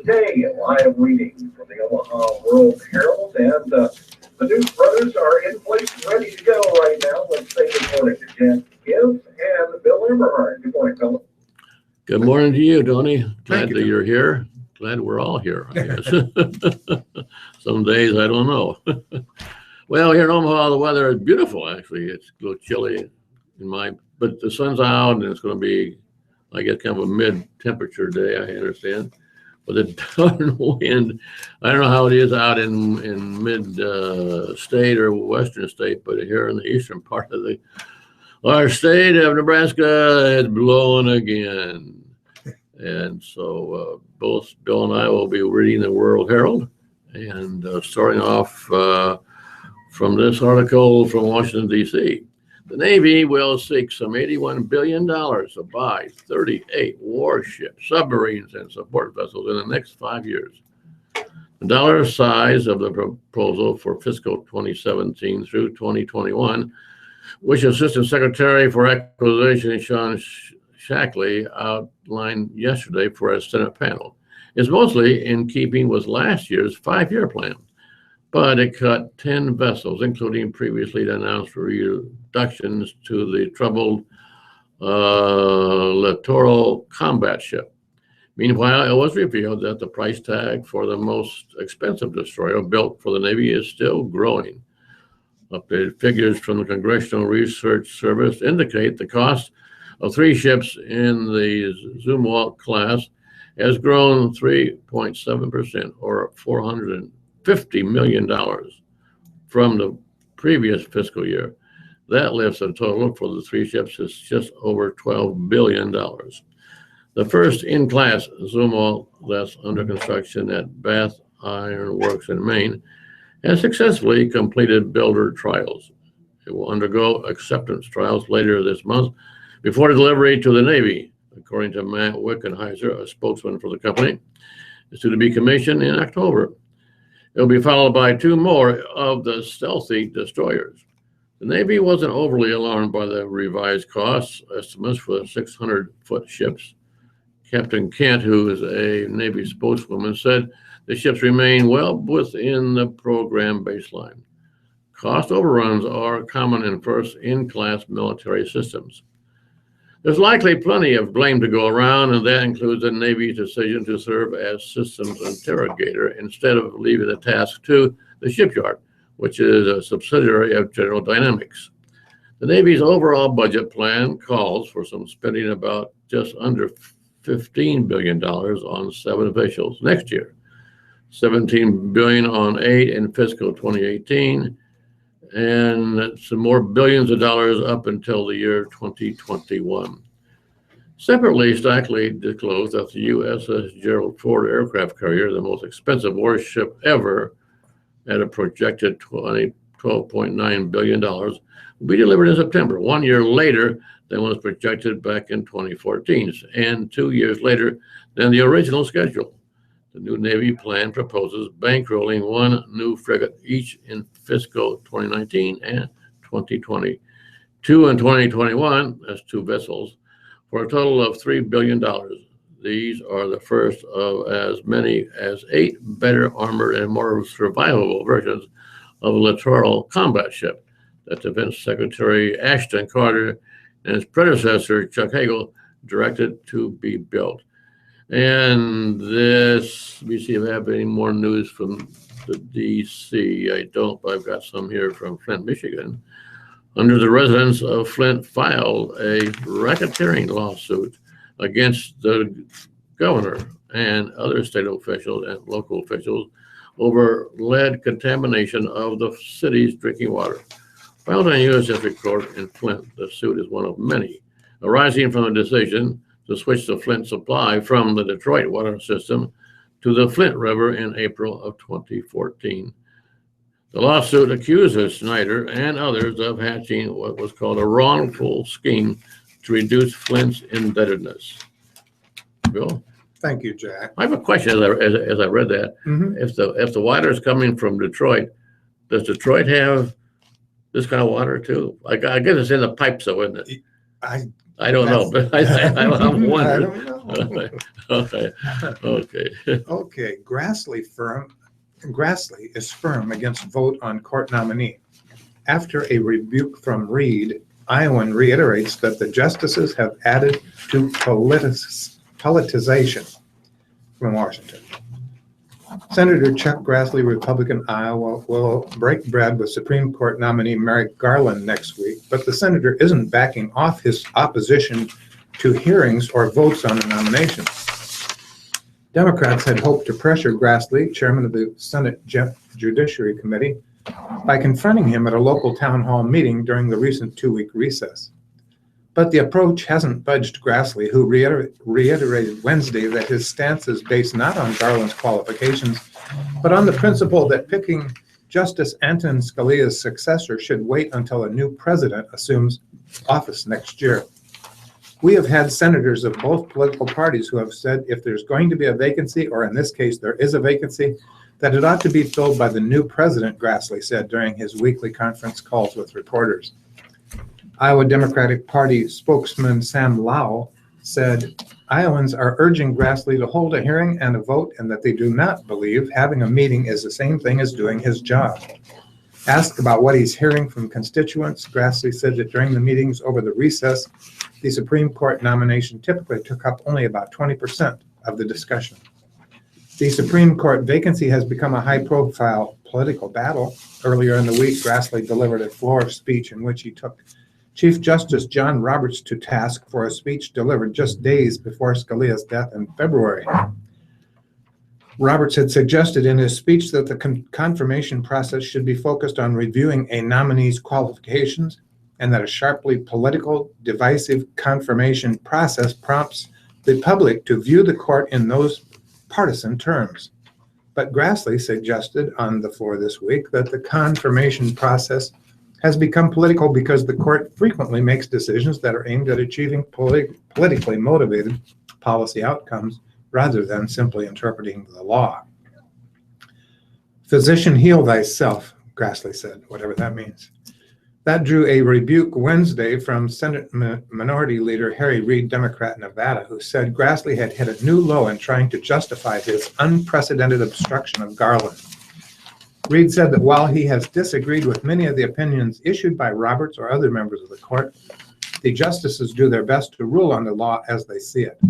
today, live reading from the Omaha World Herald, and the News Brothers are in place, ready to go right now. Let's say good morning to Jack Gibbs and Bill Eberhard. Good morning, fellas. Good morning to you, Tony. Glad Thank you, that Tony. You're here. Glad we're all here, I guess. Some days I don't know. Well, here in Omaha, the weather is beautiful, actually. It's a little chilly but the sun's out and it's going to be, I guess, kind of a mid-temperature day, I understand. But the darn wind, I don't know how it is out in mid-state or western state, but here in the eastern part of our state of Nebraska, it's blowing again. And so both Bill and I will be reading the World Herald and starting off from this article from Washington, D.C. The Navy will seek some $81 billion to buy 38 warships, submarines, and support vessels in the next 5 years. The dollar size of the proposal for fiscal 2017 through 2021, which Assistant Secretary for Acquisition Sean Shackley outlined yesterday for a Senate panel, is mostly in keeping with last year's 5-year plan. But it cut 10 vessels, including previously announced reductions to the troubled littoral combat ship. Meanwhile, it was revealed that the price tag for the most expensive destroyer built for the Navy is still growing. Updated figures from the Congressional Research Service indicate the cost of 3 ships in the Zumwalt class has grown 3.7%, or $450 million from the previous fiscal year. That lifts the total for the 3 ships is just over $12 billion. The first in-class Zumwalt that's under construction at Bath Iron Works in Maine has successfully completed builder trials. It will undergo acceptance trials later this month before delivery to the Navy, according to Matt Wickenheiser, a spokesman for the company. It's to be commissioned in October. It'll be followed by 2 more of the stealthy destroyers. The Navy wasn't overly alarmed by the revised cost estimates for the 600-foot ships. Captain Kent, who is a Navy spokeswoman, said the ships remain well within the program baseline. Cost overruns are common in first in-class military systems. There's likely plenty of blame to go around, and that includes the Navy's decision to serve as systems interrogator instead of leaving the task to the shipyard, which is a subsidiary of General Dynamics. The Navy's overall budget plan calls for some spending about just under $15 billion on 7 officials next year, $17 billion on 8 in fiscal 2018, and some more billions of dollars up until the year 2021. Separately, Shackley disclosed that the USS Gerald Ford aircraft carrier, the most expensive warship ever, at a projected $12.9 billion, will be delivered in September, 1 year later than was projected back in 2014, and 2 years later than the original schedule. The new Navy plan proposes bankrolling 1 new frigate each in fiscal 2019 and 2020. 2 in 2021, that's 2 vessels, for a total of $3 billion. These are the first of as many as 8 better armored and more survivable versions of a littoral combat ship that Defense Secretary Ashton Carter and his predecessor, Chuck Hagel, directed to be built. And this, let me see if I have any more news from the D.C. I don't, but I've got some here from Flint, Michigan. Under the residents of Flint filed a racketeering lawsuit against the governor and other state officials and local officials over lead contamination of the city's drinking water. Filed on U.S. District Court in Flint, the suit is one of many arising from the decision to switch the Flint supply from the Detroit water system to the Flint River in April of 2014. The lawsuit accuses Snyder and others of hatching what was called a wrongful scheme to reduce Flint's indebtedness. Bill? Thank you, Jack. I have a question as I read that. Mhm. If the water is coming from Detroit, does Detroit have this kind of water too? I guess it's in the pipes, though, isn't it? I don't know, but I'm I wondering. don't know. Okay, okay. Okay, Grassley is firm against vote on court nominee. After a rebuke from Reed, Iowan reiterates that the justices have added to politicization from Washington. Senator Chuck Grassley, Republican Iowa, will break bread with Supreme Court nominee Merrick Garland next week, but the senator isn't backing off his opposition to hearings or votes on the nomination. Democrats had hoped to pressure Grassley, chairman of the Senate Judiciary Committee, by confronting him at a local town hall meeting during the recent 2-week recess. But the approach hasn't budged Grassley, who reiterated Wednesday that his stance is based not on Garland's qualifications, but on the principle that picking Justice Antonin Scalia's successor should wait until a new president assumes office next year. We have had senators of both political parties who have said if there's going to be a vacancy, or in this case there is a vacancy, that it ought to be filled by the new president, Grassley said during his weekly conference calls with reporters. Iowa Democratic Party spokesman Sam Lau said Iowans are urging Grassley to hold a hearing and a vote, and that they do not believe having a meeting is the same thing as doing his job. Asked about what he's hearing from constituents, Grassley said that during the meetings over the recess, the Supreme Court nomination typically took up only about 20% of the discussion. The Supreme Court vacancy has become a high-profile political battle. Earlier in the week, Grassley delivered a floor speech in which he took Chief Justice John Roberts to task for a speech delivered just days before Scalia's death in February. Roberts had suggested in his speech that the confirmation process should be focused on reviewing a nominee's qualifications, and that a sharply political, divisive confirmation process prompts the public to view the court in those partisan terms. But Grassley suggested on the floor this week that the confirmation process has become political because the court frequently makes decisions that are aimed at achieving politically motivated policy outcomes rather than simply interpreting the law. Physician, heal thyself, Grassley said, whatever that means. That drew a rebuke Wednesday from Senate Minority Leader Harry Reid, Democrat, Nevada, who said Grassley had hit a new low in trying to justify his unprecedented obstruction of Garland. Reid said that while he has disagreed with many of the opinions issued by Roberts or other members of the court, the justices do their best to rule on the law as they see it.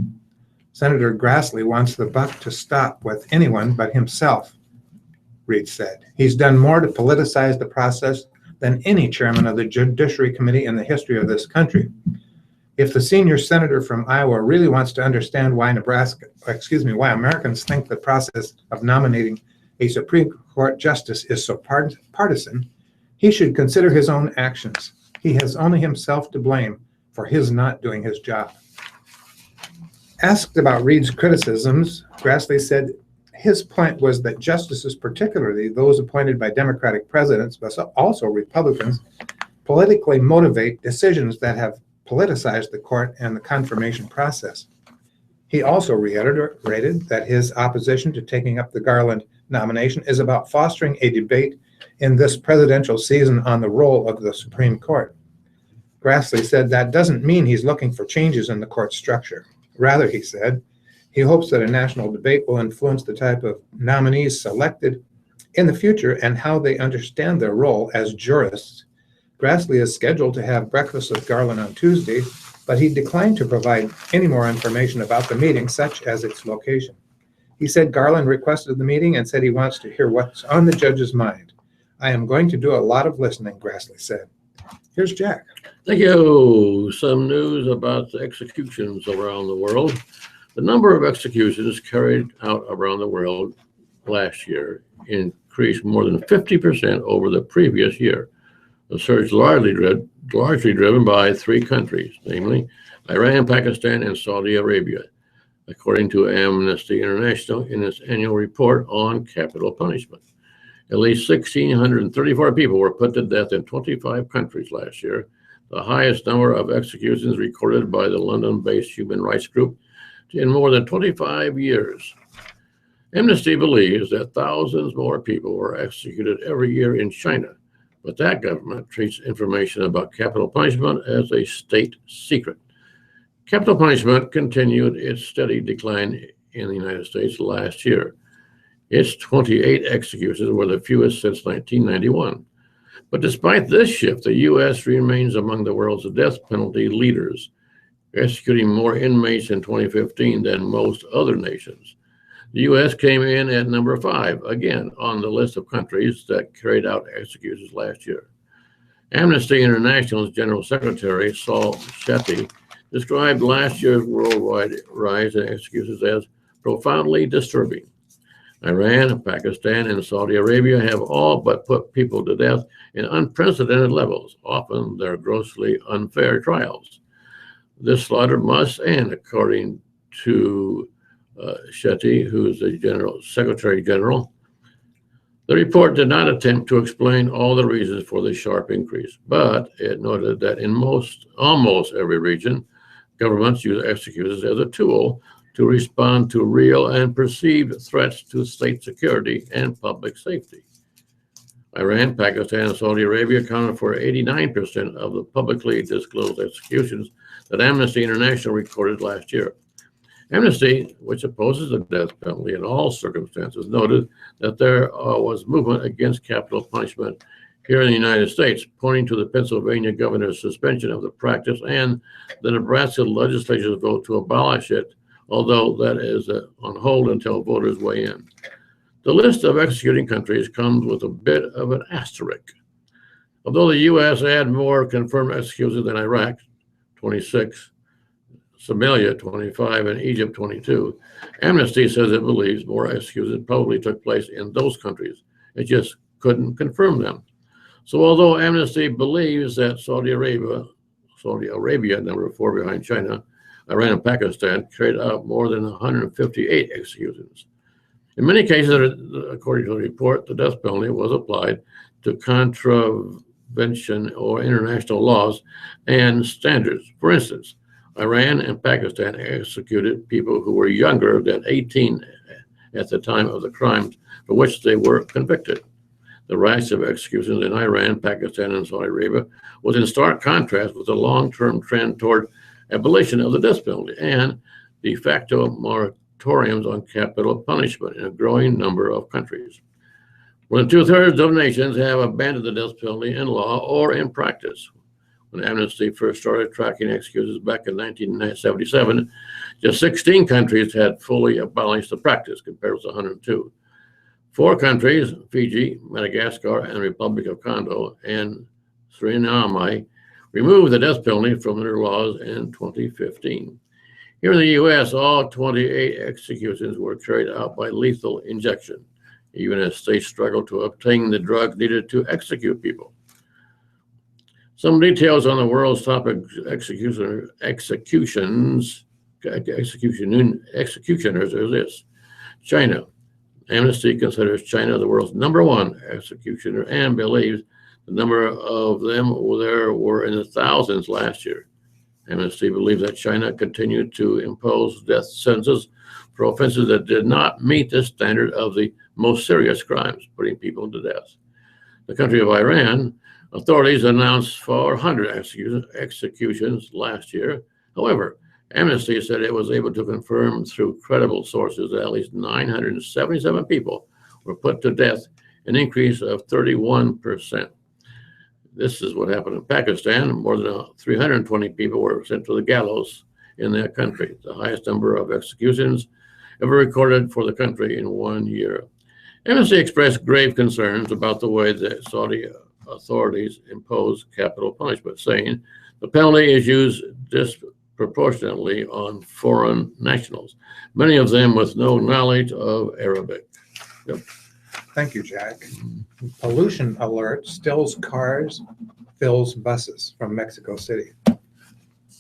Senator Grassley wants the buck to stop with anyone but himself, Reid said. He's done more to politicize the process than any chairman of the Judiciary Committee in the history of this country. If the senior senator from Iowa really wants to understand why Americans think the process of nominating a Supreme Court justice is so partisan, he should consider his own actions. He has only himself to blame for his not doing his job. Asked about Reid's criticisms, Grassley said his point was that justices, particularly those appointed by Democratic presidents, but also Republicans, politically motivate decisions that have politicized the court and the confirmation process. He also reiterated that his opposition to taking up the Garland nomination is about fostering a debate in this presidential season on the role of the Supreme Court. Grassley said that doesn't mean he's looking for changes in the court structure. Rather, he said, he hopes that a national debate will influence the type of nominees selected in the future and how they understand their role as jurists. Grassley is scheduled to have breakfast with Garland on Tuesday, but he declined to provide any more information about the meeting, such as its location. He said Garland requested the meeting and said he wants to hear what's on the judge's mind. I am going to do a lot of listening, Grassley said. Here's Jack. Thank you. Some news about the executions around the world. The number of executions carried out around the world last year increased more than 50% over the previous year. The surge largely driven by 3 countries, namely Iran, Pakistan, and Saudi Arabia, according to Amnesty International in its annual report on capital punishment. At least 1,634 people were put to death in 25 countries last year, the highest number of executions recorded by the London-based human rights group in more than 25 years. Amnesty believes that thousands more people were executed every year in China, but that government treats information about capital punishment as a state secret. Capital punishment continued its steady decline in the United States last year. Its 28 executions were the fewest since 1991. But despite this shift, the U.S. remains among the world's death penalty leaders, executing more inmates in 2015 than most other nations. The U.S. came in at number 5, again, on the list of countries that carried out executions last year. Amnesty International's General Secretary, Saul Shetty, described last year's worldwide rise in executions as profoundly disturbing. Iran, Pakistan, and Saudi Arabia have all but put people to death in unprecedented levels. Often they're grossly unfair trials. This slaughter must end, according to Shetty, who is the Secretary General. The report did not attempt to explain all the reasons for the sharp increase, but it noted that in almost every region, governments use executions as a tool to respond to real and perceived threats to state security and public safety. Iran, Pakistan, and Saudi Arabia accounted for 89% of the publicly disclosed executions that Amnesty International recorded last year. Amnesty, which opposes the death penalty in all circumstances, noted that there was movement against capital punishment here in the United States, pointing to the Pennsylvania governor's suspension of the practice and the Nebraska legislature's vote to abolish it, although that is on hold until voters weigh in. The list of executing countries comes with a bit of an asterisk. Although the U.S. had more confirmed executions than Iraq, 26, Somalia, 25, and Egypt, 22, Amnesty says it believes more executions probably took place in those countries. It just couldn't confirm them. So although Amnesty believes that Saudi Arabia, number 4 behind China, Iran, and Pakistan carried out more than 158 executions. In many cases, according to the report, the death penalty was applied to contravention or international laws and standards. For instance, Iran and Pakistan executed people who were younger than 18 at the time of the crimes for which they were convicted. The rise of executions in Iran, Pakistan, and Saudi Arabia was in stark contrast with the long-term trend toward abolition of the death penalty and de facto moratoriums on capital punishment in a growing number of countries. More than 2/3 of nations have abandoned the death penalty in law or in practice. When Amnesty first started tracking executions back in 1977, just 16 countries had fully abolished the practice, compared with 102. 4 countries, Fiji, Madagascar, and the Republic of Congo, and Suriname, removed the death penalty from their laws in 2015. Here in the U.S., all 28 executions were carried out by lethal injection, even as states struggled to obtain the drugs needed to execute people. Some details on the world's top executioners are this. China. Amnesty considers China the world's #1 executioner and believes the number of them there were in the thousands last year. Amnesty believes that China continued to impose death sentences for offenses that did not meet the standard of the most serious crimes, putting people to death. The country of Iran, authorities announced 400 executions last year. However, Amnesty said it was able to confirm through credible sources that at least 977 people were put to death, an increase of 31%. This is what happened in Pakistan. More than 320 people were sent to the gallows in that country, the highest number of executions ever recorded for the country in 1 year. Amnesty expressed grave concerns about the way that Saudi authorities impose capital punishment, saying the penalty is used disproportionately on foreign nationals, many of them with no knowledge of Arabic. Yep. Thank you, Jack. Pollution alert stills cars, fills buses from Mexico City.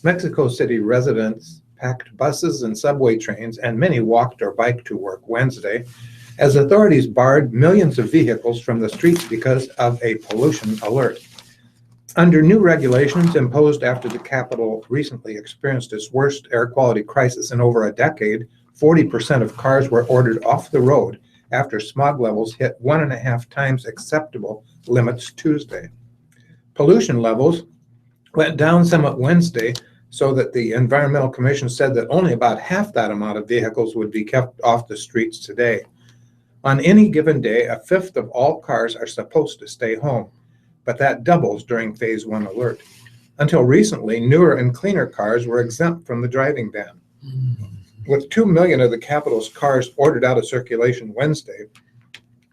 Mexico City residents packed buses and subway trains, and many walked or biked to work Wednesday as authorities barred millions of vehicles from the streets because of a pollution alert. Under new regulations imposed after the capital recently experienced its worst air quality crisis in over a decade, 40% of cars were ordered off the road after smog levels hit 1.5 times acceptable limits Tuesday. Pollution levels went down somewhat Wednesday so that the Environmental Commission said that only about half that amount of vehicles would be kept off the streets today. On any given day, a fifth of all cars are supposed to stay home, but that doubles during Phase 1 alert. Until recently, newer and cleaner cars were exempt from the driving ban. With 2 million of the capital's cars ordered out of circulation Wednesday,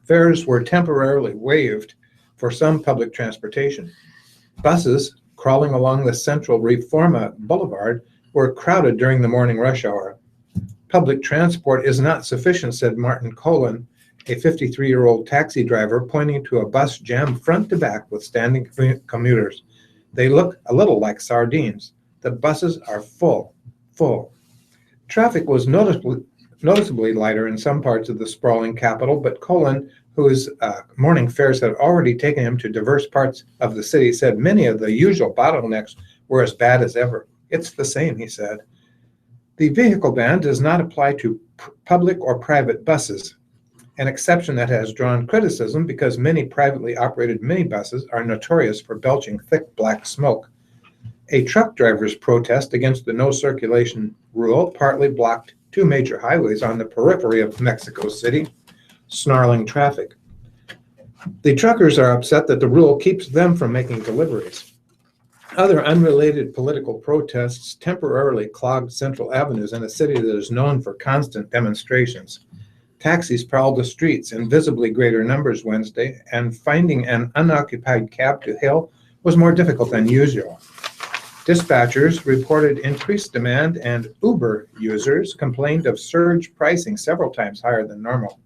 fares were temporarily waived for some public transportation. Buses crawling along the central Reforma Boulevard were crowded during the morning rush hour. Public transport is not sufficient, said Martin Colin, a 53-year-old taxi driver, pointing to a bus jammed front to back with standing commuters. They look a little like sardines. The buses are full. Traffic was noticeably lighter in some parts of the sprawling capital, but Colin, whose morning fares had already taken him to diverse parts of the city, said many of the usual bottlenecks were as bad as ever. It's the same, he said. The vehicle ban does not apply to public or private buses, an exception that has drawn criticism because many privately operated minibuses are notorious for belching thick black smoke. A truck driver's protest against the no circulation rule partly blocked two major highways on the periphery of Mexico City, snarling traffic. The truckers are upset that the rule keeps them from making deliveries. Other unrelated political protests temporarily clogged central avenues in a city that is known for constant demonstrations. Taxis prowled the streets in visibly greater numbers Wednesday, and finding an unoccupied cab to hail was more difficult than usual. Dispatchers reported increased demand, and Uber users complained of surge pricing several times higher than normal.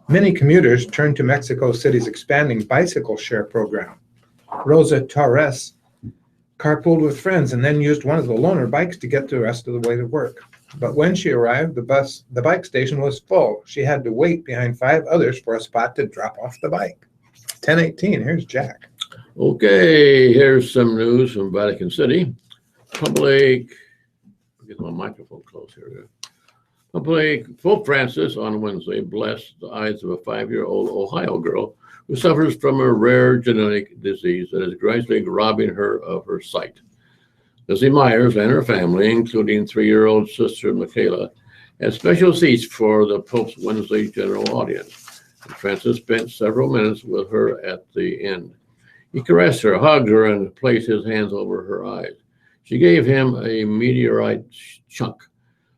Many commuters turned to Mexico City's expanding bicycle share program. Rosa Torres carpooled with friends and then used one of the loaner bikes to get the rest of the way to work. But when she arrived, the bike station was full. She had to wait behind 5 others for a spot to drop off the bike. 10:18, here's Jack. Okay, here's some news from Vatican City. Get my microphone close here. Pope Francis on Wednesday blessed the eyes of a 5-year-old Ohio girl who suffers from a rare genetic disease that is gradually robbing her of her sight. Lizzie Myers and her family, including 3-year-old sister Michaela, had special seats for the Pope's Wednesday general audience. And Francis spent several minutes with her at the end. He caressed her, hugged her, and placed his hands over her eyes. She gave him a meteorite chunk.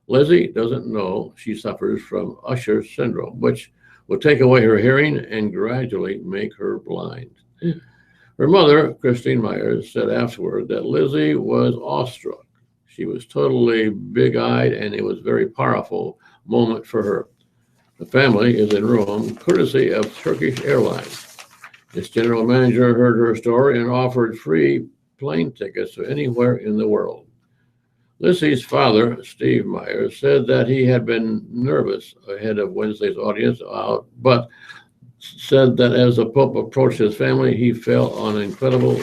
Lizzie doesn't know she suffers from Usher syndrome, which will take away her hearing and gradually make her blind. Her mother, Christine Myers, said afterward that Lizzie was awestruck. She was totally big-eyed, and it was a very powerful moment for her. The family is in Rome, courtesy of Turkish Airlines. Its general manager heard her story and offered free plane tickets to anywhere in the world. Lizzie's father, Steve Myers, said that he had been nervous ahead of Wednesday's audience, but said that as the Pope approached his family, he felt an incredible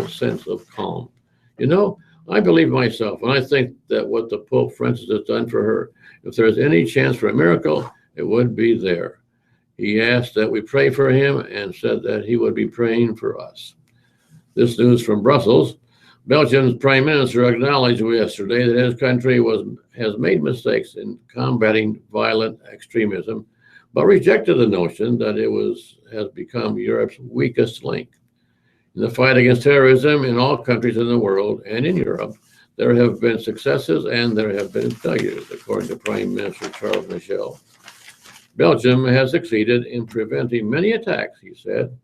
sense of calm. You know, I believe myself, and I think that what the Pope Francis has done for her, if there's any chance for a miracle, it would be there. He asked that we pray for him and said that he would be praying for us. This news from Brussels. Belgium's prime minister acknowledged yesterday that his country has made mistakes in combating violent extremism, but rejected the notion that it has become Europe's weakest link. In the fight against terrorism in all countries in the world and in Europe, there have been successes and there have been failures, according to Prime Minister Charles Michel. Belgium has succeeded in preventing many attacks, he said,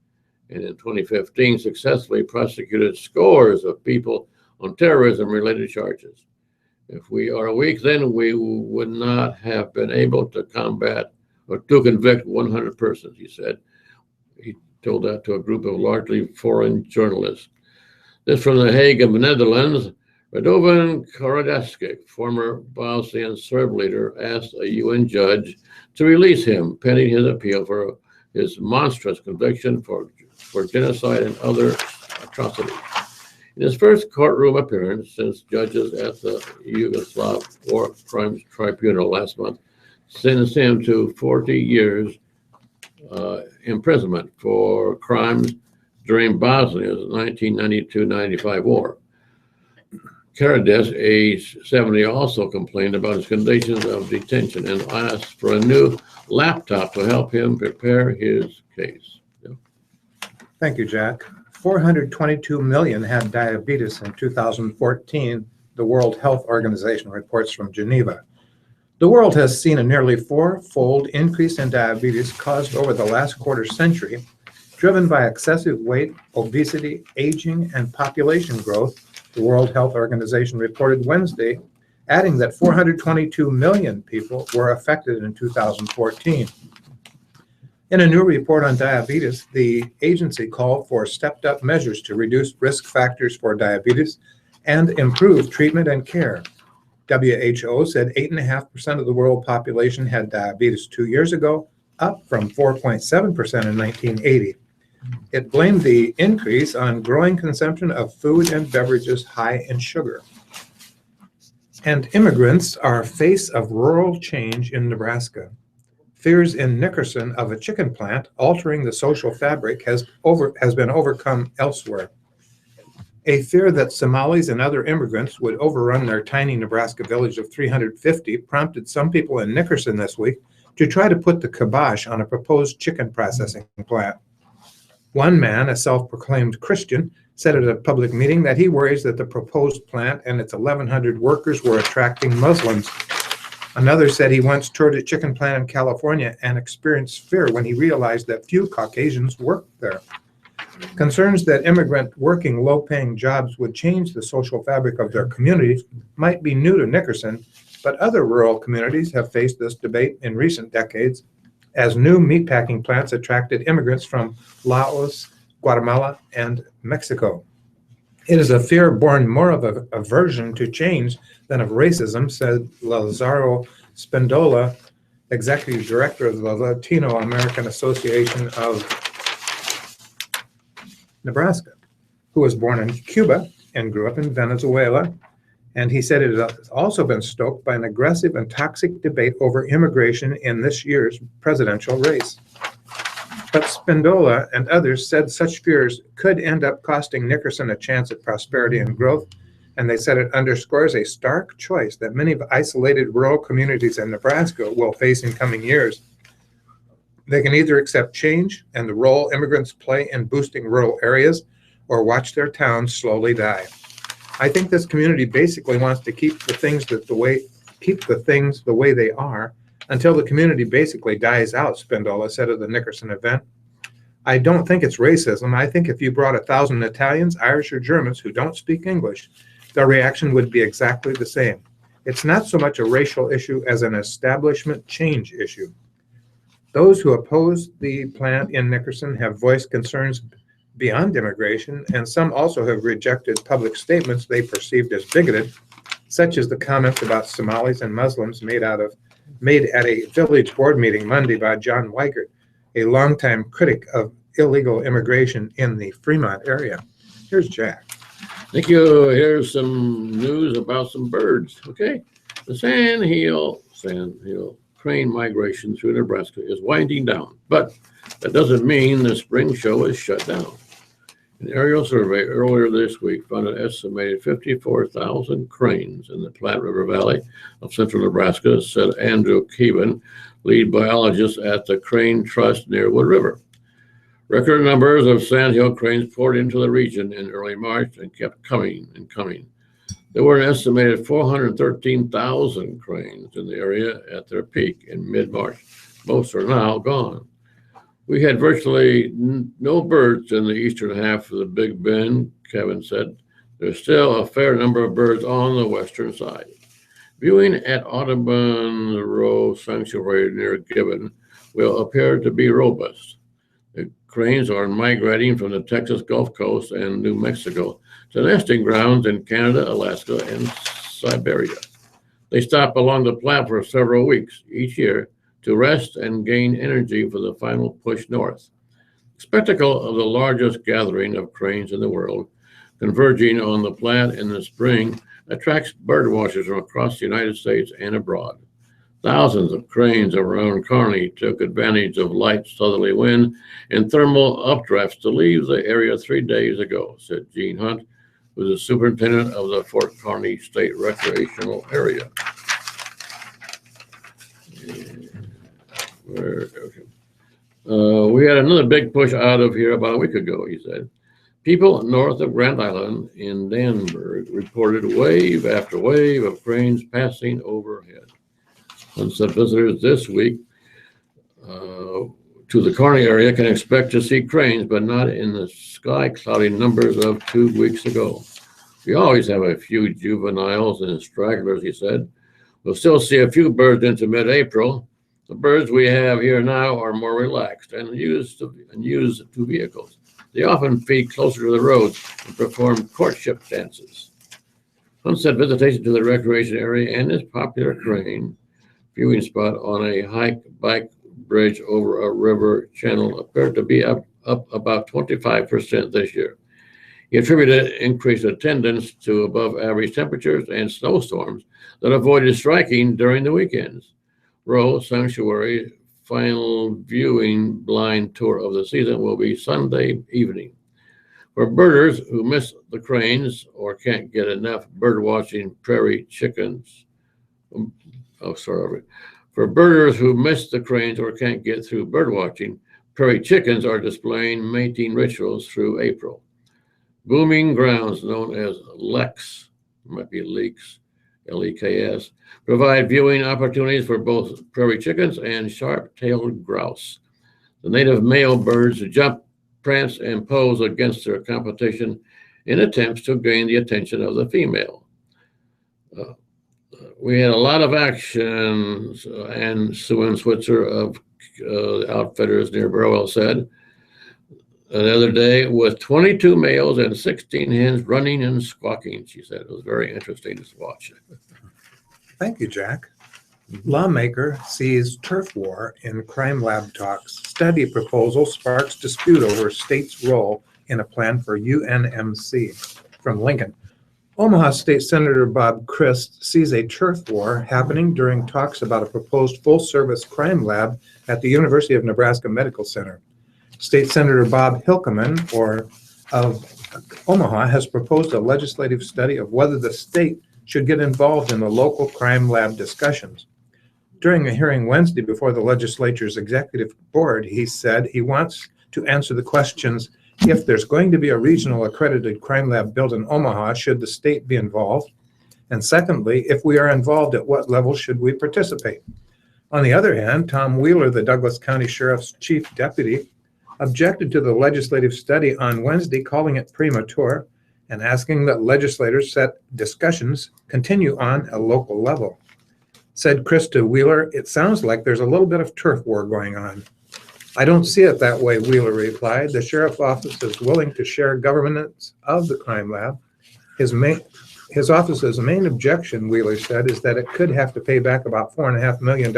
and in 2015 successfully prosecuted scores of people on terrorism-related charges. If we are weak, then we would not have been able to combat or to convict 100 persons, he said. He told that to a group of largely foreign journalists. This from The Hague of the Netherlands. Radovan Karadzic, former Bosnian Serb leader, asked a UN judge to release him pending his appeal for his monstrous conviction for genocide and other atrocities. In his first courtroom appearance since judges at the Yugoslav War Crimes Tribunal last month sentenced him to 40 years imprisonment for crimes during Bosnia's 1992-95 war. Carades, age 70, also complained about his conditions of detention and asked for a new laptop to help him prepare his case. Yeah. Thank you, Jack. 422 million had diabetes in 2014, the World Health Organization reports from Geneva. The world has seen a nearly four-fold increase in diabetes caused over the last quarter century, driven by excessive weight, obesity, aging, and population growth, the World Health Organization reported Wednesday, adding that 422 million people were affected in 2014. In a new report on diabetes, the agency called for stepped-up measures to reduce risk factors for diabetes and improve treatment and care. WHO said 8.5% of the world population had diabetes 2 years ago, up from 4.7% in 1980. It blamed the increase on growing consumption of food and beverages high in sugar. And immigrants are face of rural change in Nebraska. Fears in Nickerson of a chicken plant altering the social fabric has been overcome elsewhere. A fear that Somalis and other immigrants would overrun their tiny Nebraska village of 350 prompted some people in Nickerson this week to try to put the kibosh on a proposed chicken processing plant. One man, a self-proclaimed Christian, said at a public meeting that he worries that the proposed plant and its 1,100 workers were attracting Muslims. Another said he once toured a chicken plant in California and experienced fear when he realized that few Caucasians worked there. Concerns that immigrant working low-paying jobs would change the social fabric of their communities might be new to Nickerson, but other rural communities have faced this debate in recent decades as new meatpacking plants attracted immigrants from Laos, Guatemala, and Mexico. It is a fear born more of an aversion to change than of racism, said Lazaro Spendola, executive director of the Latino American Association of Nebraska, who was born in Cuba and grew up in Venezuela. And he said it has also been stoked by an aggressive and toxic debate over immigration in this year's presidential race. But Spendola and others said such fears could end up costing Nickerson a chance at prosperity and growth, and they said it underscores a stark choice that many of isolated rural communities in Nebraska will face in coming years. They can either accept change and the role immigrants play in boosting rural areas, or watch their towns slowly die. I think this community basically wants to keep the things the way they are until the community basically dies out, Spendola said at the Nickerson event. I don't think it's racism. I think if you brought 1,000 Italians, Irish, or Germans who don't speak English, their reaction would be exactly the same. It's not so much a racial issue as an establishment change issue. Those who oppose the plant in Nickerson have voiced concerns beyond immigration, and some also have rejected public statements they perceived as bigoted, such as the comments about Somalis and Muslims made at a village board meeting Monday by John Weigert, a longtime critic of illegal immigration in the Fremont area. Here's Jack. Thank you. Here's some news about some birds. Okay. The sandhill crane migration through Nebraska is winding down, but that doesn't mean the spring show is shut down. An aerial survey earlier this week found an estimated 54,000 cranes in the Platte River Valley of central Nebraska, said Andrew Keevan, lead biologist at the Crane Trust near Wood River. Record numbers of sandhill cranes poured into the region in early March and kept coming and coming. There were an estimated 413,000 cranes in the area at their peak in mid-March. Most are now gone. We had virtually no birds in the eastern half of the Big Bend, Kevin said. There's still a fair number of birds on the western side. Viewing at Audubon Row Sanctuary near Gibbon will appear to be robust. The cranes are migrating from the Texas Gulf Coast and New Mexico to nesting grounds in Canada, Alaska, and Siberia. They stop along the Platte for several weeks each year to rest and gain energy for the final push north. The spectacle of the largest gathering of cranes in the world converging on the Platte in the spring attracts bird watchers from across the United States and abroad. Thousands of cranes around Kearney took advantage of light southerly wind and thermal updrafts to leave the area 3 days ago, said Gene Hunt, who's the superintendent of the Fort Kearny State Recreational Area. We had another big push out of here about a week ago, he said. People north of Grand Island in Danburg reported wave after wave of cranes passing overhead. Sunset visitors this week to the Kearny area can expect to see cranes, but not in the sky cloudy numbers of 2 weeks ago. We always have a few juveniles and stragglers, he said. We'll still see a few birds into mid-April. The birds we have here now are more relaxed and used to vehicles. They often feed closer to the roads and perform courtship dances. Sunset visitation to the recreation area and this popular crane viewing spot on a bike bridge over a river channel appeared to be up about 25% this year. He attributed increased attendance to above average temperatures and snowstorms that avoided striking during the weekends. Row Sanctuary final viewing blind tour of the season will be Sunday evening. For birders who miss the cranes or can't get enough bird watching prairie chickens, For birders who miss the cranes or can't get through bird watching, prairie chickens are displaying mating rituals through April. Booming grounds known as leks, might be leeks, L-E-K-S, provide viewing opportunities for both prairie chickens and sharp-tailed grouse. The native male birds jump, prance, and pose against their competition in attempts to gain the attention of the female. We had a lot of action, and Sue and Switzer of Outfitters near Burwell said the other day, with 22 males and 16 hens running and squawking, she said. It was very interesting to watch. Thank you, Jack. Lawmaker sees turf war in crime lab talks. Study proposal sparks dispute over state's role in a plan for UNMC. From Lincoln. Omaha State Senator Bob Christ sees a turf war happening during talks about a proposed full-service crime lab at the University of Nebraska Medical Center. State Senator Bob Hilkeman of Omaha has proposed a legislative study of whether the state should get involved in the local crime lab discussions. During a hearing Wednesday before the legislature's executive board, he said he wants to answer the questions: if there's going to be a regional accredited crime lab built in Omaha, should the state be involved? And secondly, if we are involved, at what level should we participate? On the other hand, Tom Wheeler, the Douglas County Sheriff's chief deputy, objected to the legislative study on Wednesday, calling it premature and asking that legislators set discussions continue on a local level. Said Krista Wheeler, "It sounds like there's a little bit of turf war going on." "I don't see it that way," Wheeler replied. "The sheriff's office is willing to share governance of the crime lab. His office's main objection," Wheeler said, "is that it could have to pay back about $4.5 million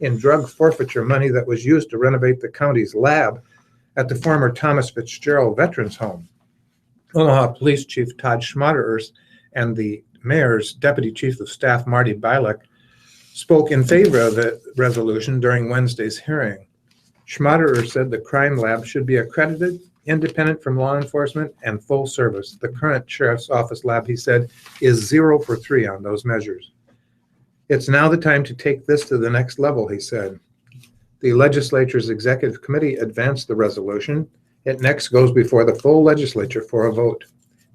in drug forfeiture money that was used to renovate the county's lab at the former Thomas Fitzgerald Veterans Home." Omaha Police Chief Todd Schmaderer and the mayor's deputy chief of staff, Marty Bilek, spoke in favor of the resolution during Wednesday's hearing. Schmaderer said the crime lab should be accredited, independent from law enforcement, and full service. The current sheriff's office lab, he said, is 0 for 3 on those measures. "It's now the time to take this to the next level," he said. The legislature's executive committee advanced the resolution. It next goes before the full legislature for a vote.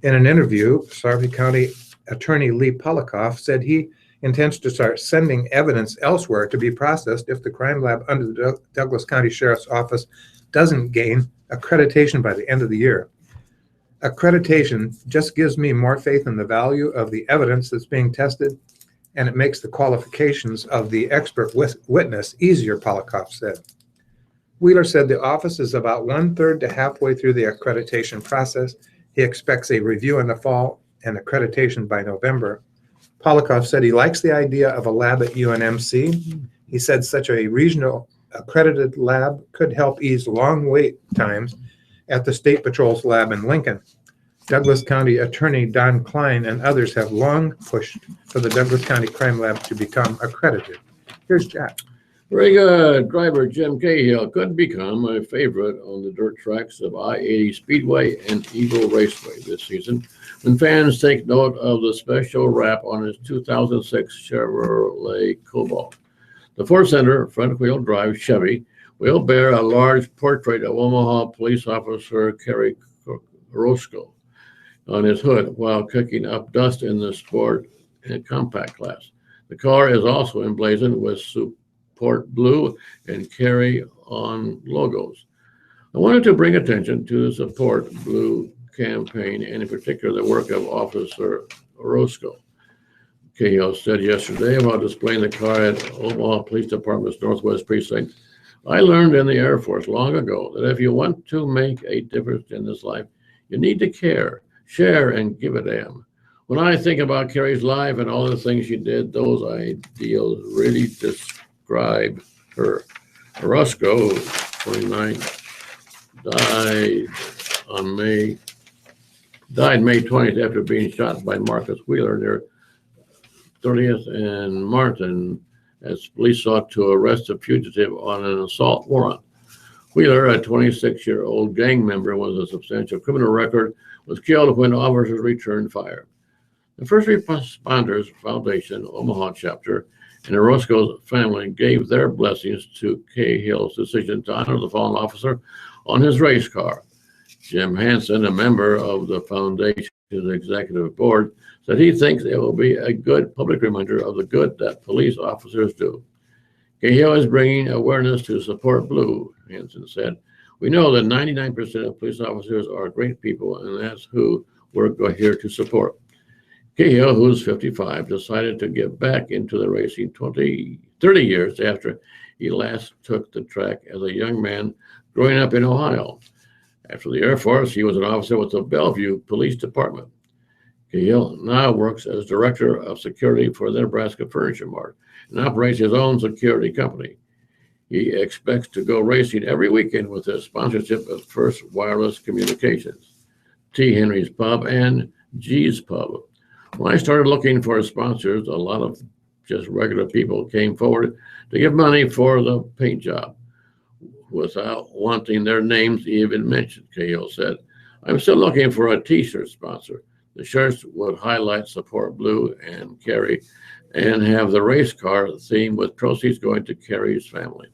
In an interview, Sarpy County Attorney Lee Polikoff said he intends to start sending evidence elsewhere to be processed if the crime lab under the Douglas County Sheriff's Office doesn't gain accreditation by the end of the year. "Accreditation just gives me more faith in the value of the evidence that's being tested, and it makes the qualifications of the expert witness easier," Polikoff said. Wheeler said the office is about 1/3 to halfway through the accreditation process. He expects a review in the fall and accreditation by November. Polikoff said he likes the idea of a lab at UNMC. He said such a regional accredited lab could help ease long wait times at the State Patrol's lab in Lincoln. Douglas County Attorney Don Klein and others have long pushed for the Douglas County Crime Lab to become accredited. Here's Jack. Very good. Driver Jim Cahill could become a favorite on the dirt tracks of I-80 Speedway and Eagle Raceway this season when fans take note of the special wrap on his 2006 Chevrolet Cobalt. The four-cylinder front-wheel drive Chevy will bear a large portrait of Omaha police officer Kerry Roscoe on his hood while kicking up dust in the sport and compact class. The car is also emblazoned with Support Blue and Carry On logos. I wanted to bring attention to the Support Blue campaign and in particular the work of Officer Roscoe. Cahill said yesterday while displaying the car at Omaha Police Department's Northwest Precinct, I learned in the Air Force long ago that if you want to make a difference in this life, you need to care, share, and give a damn. When I think about Carrie's life and all the things she did, those ideals really describe her. Roscoe, 29, died May 20th after being shot by Marcus Wheeler near 30th and Martin as police sought to arrest a fugitive on an assault warrant. Wheeler, a 26-year-old gang member with a substantial criminal record, was killed when officers returned fire. The First Responders Foundation, Omaha chapter, and Roscoe's family gave their blessings to Cahill's decision to honor the fallen officer on his race car. Jim Hansen, a member of the foundation's executive board, said he thinks it will be a good public reminder of the good that police officers do. Cahill is bringing awareness to Support Blue, Hansen said. We know that 99% of police officers are great people, and that's who we're here to support. Cahill, who's 55, decided to get back into the racing 30 years after he last took the track as a young man growing up in Ohio. After the Air Force, he was an officer with the Bellevue Police Department. Cahill now works as director of security for the Nebraska Furniture Mart and operates his own security company. He expects to go racing every weekend with his sponsorship of First Wireless Communications, T. Henry's Pub, and G's Pub. When I started looking for sponsors, a lot of just regular people came forward to give money for the paint job without wanting their names even mentioned, Cahill said. I'm still looking for a t-shirt sponsor. The shirts would highlight Support Blue and Carrie and have the race car theme with proceeds going to Carrie's family.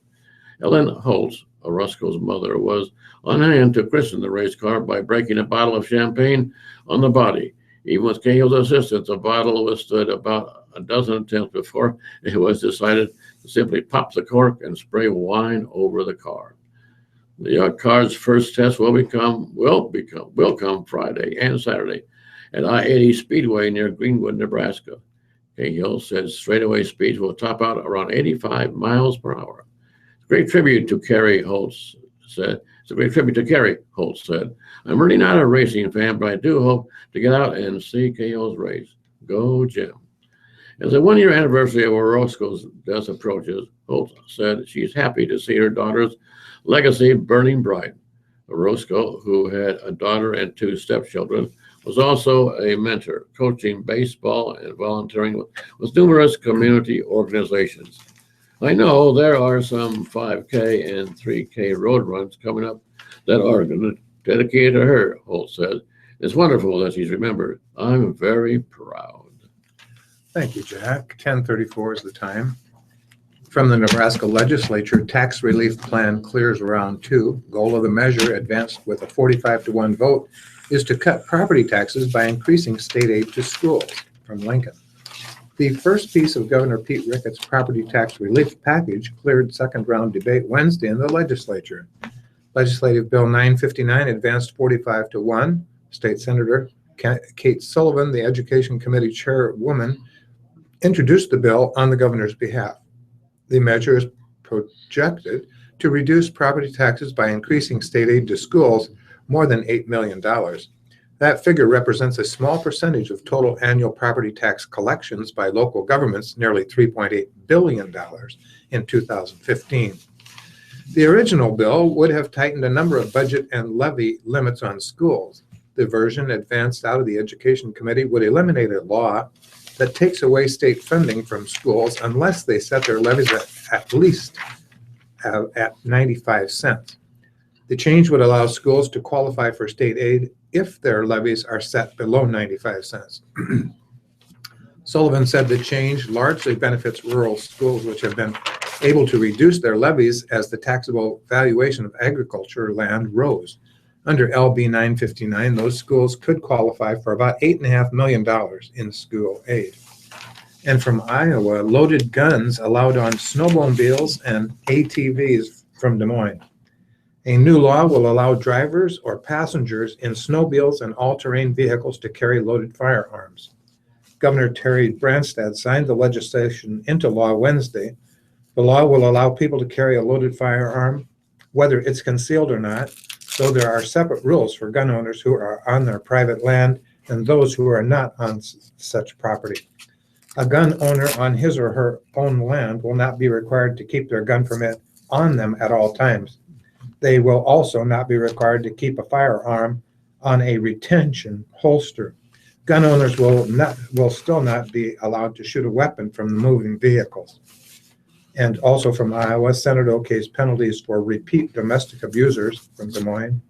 Ellen Holtz, Roscoe's mother, was on hand to christen the race car by breaking a bottle of champagne on the body. Even with Cahill's assistance, the bottle withstood about a dozen attempts before it was decided to simply pop the cork and spray wine over the car. The car's first test will come Friday and Saturday at I-80 Speedway near Greenwood, Nebraska. Cahill says straightaway speeds will top out around 85 miles per hour. It's a great tribute to Carrie, Holtz said. I'm really not a racing fan, but I do hope to get out and see Cahill's race. Go, Jim. As the one-year anniversary of Roscoe's death approaches, Holtz said she's happy to see her daughter's legacy burning bright. Roscoe, who had a daughter and two stepchildren, was also a mentor, coaching baseball and volunteering with numerous community organizations. I know there are some 5K and 3K road runs coming up that are dedicated to her, Holtz said. It's wonderful that she's remembered. I'm very proud. Thank you, Jack. 10:34 is the time. From the Nebraska legislature, tax relief plan clears round 2. Goal of the measure, advanced with a 45-1 vote, is to cut property taxes by increasing state aid to schools. From Lincoln. The first piece of Governor Pete Ricketts' property tax relief package cleared second round debate Wednesday in the legislature. Legislative Bill 959 advanced 45-1. State Senator Kate Sullivan, the Education Committee chairwoman, introduced the bill on the governor's behalf. The measure is projected to reduce property taxes by increasing state aid to schools more than $8 million. That figure represents a small percentage of total annual property tax collections by local governments, nearly $3.8 billion in 2015. The original bill would have tightened a number of budget and levy limits on schools. The version advanced out of the Education Committee would eliminate a law that takes away state funding from schools unless they set their levies at least at 95 cents. The change would allow schools to qualify for state aid if their levies are set below 95 cents. Sullivan said the change largely benefits rural schools, which have been able to reduce their levies as the taxable valuation of agriculture land rose. Under LB 959, those schools could qualify for about $8.5 million in school aid. And from Iowa, loaded guns allowed on snowmobiles and ATVs from Des Moines. A new law will allow drivers or passengers in snowmobiles and all-terrain vehicles to carry loaded firearms. Governor Terry Branstad signed the legislation into law Wednesday. The law will allow people to carry a loaded firearm, whether it's concealed or not, though there are separate rules for gun owners who are on their private land and those who are not on such property. A gun owner on his or her own land will not be required to keep their gun permit on them at all times. They will also not be required to keep a firearm on a retention holster. Gun owners will still not be allowed to shoot a weapon from the moving vehicles. And also from Iowa, Senate okays penalties for repeat domestic abusers from Des Moines.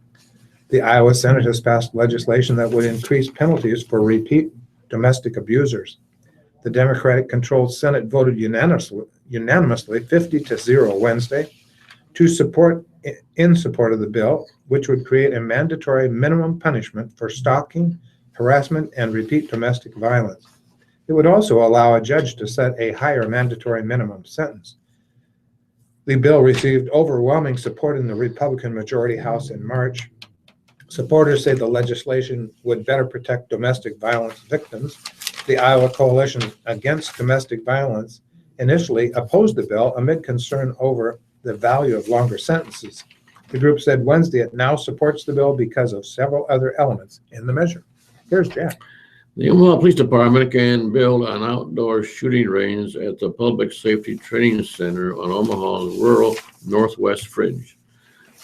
The Iowa Senate has passed legislation that would increase penalties for repeat domestic abusers. The Democratic-controlled Senate voted unanimously 50-0 Wednesday in support of the bill, which would create a mandatory minimum punishment for stalking, harassment, and repeat domestic violence. It would also allow a judge to set a higher mandatory minimum sentence. The bill received overwhelming support in the Republican majority House in March. Supporters say the legislation would better protect domestic violence victims. The Iowa Coalition Against Domestic Violence initially opposed the bill amid concern over the value of longer sentences. The group said Wednesday it now supports the bill because of several other elements in the measure. Here's Jack. The Omaha Police Department can build an outdoor shooting range at the Public Safety Training Center on Omaha's rural northwest fringe.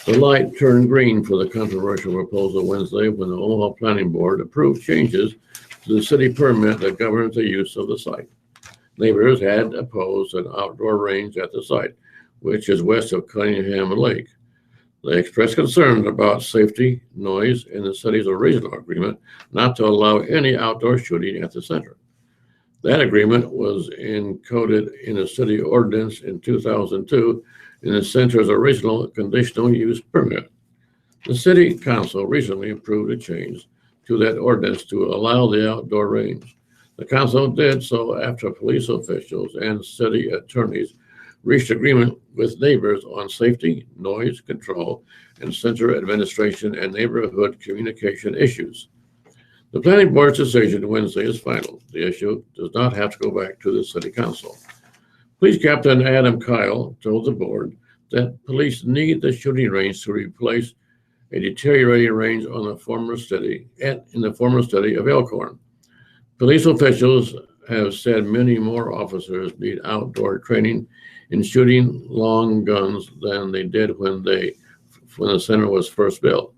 The light turned green for the controversial proposal Wednesday when the Omaha Planning Board approved changes to the city permit that governs the use of the site. Neighbors had opposed an outdoor range at the site, which is west of Cunningham Lake. They expressed concerns about safety, noise, and the city's original agreement not to allow any outdoor shooting at the center. That agreement was encoded in a city ordinance in 2002 in the center's original conditional use permit. The city council recently approved a change to that ordinance to allow the outdoor range. The council did so after police officials and city attorneys reached agreement with neighbors on safety, noise control, and center administration and neighborhood communication issues. The planning board's decision Wednesday is final. The issue does not have to go back to the city council. Police Captain Adam Kyle told the board that police need the shooting range to replace a deteriorating range on the former city in the former city of Elkhorn. Police officials have said many more officers need outdoor training in shooting long guns than they did when the center was first built.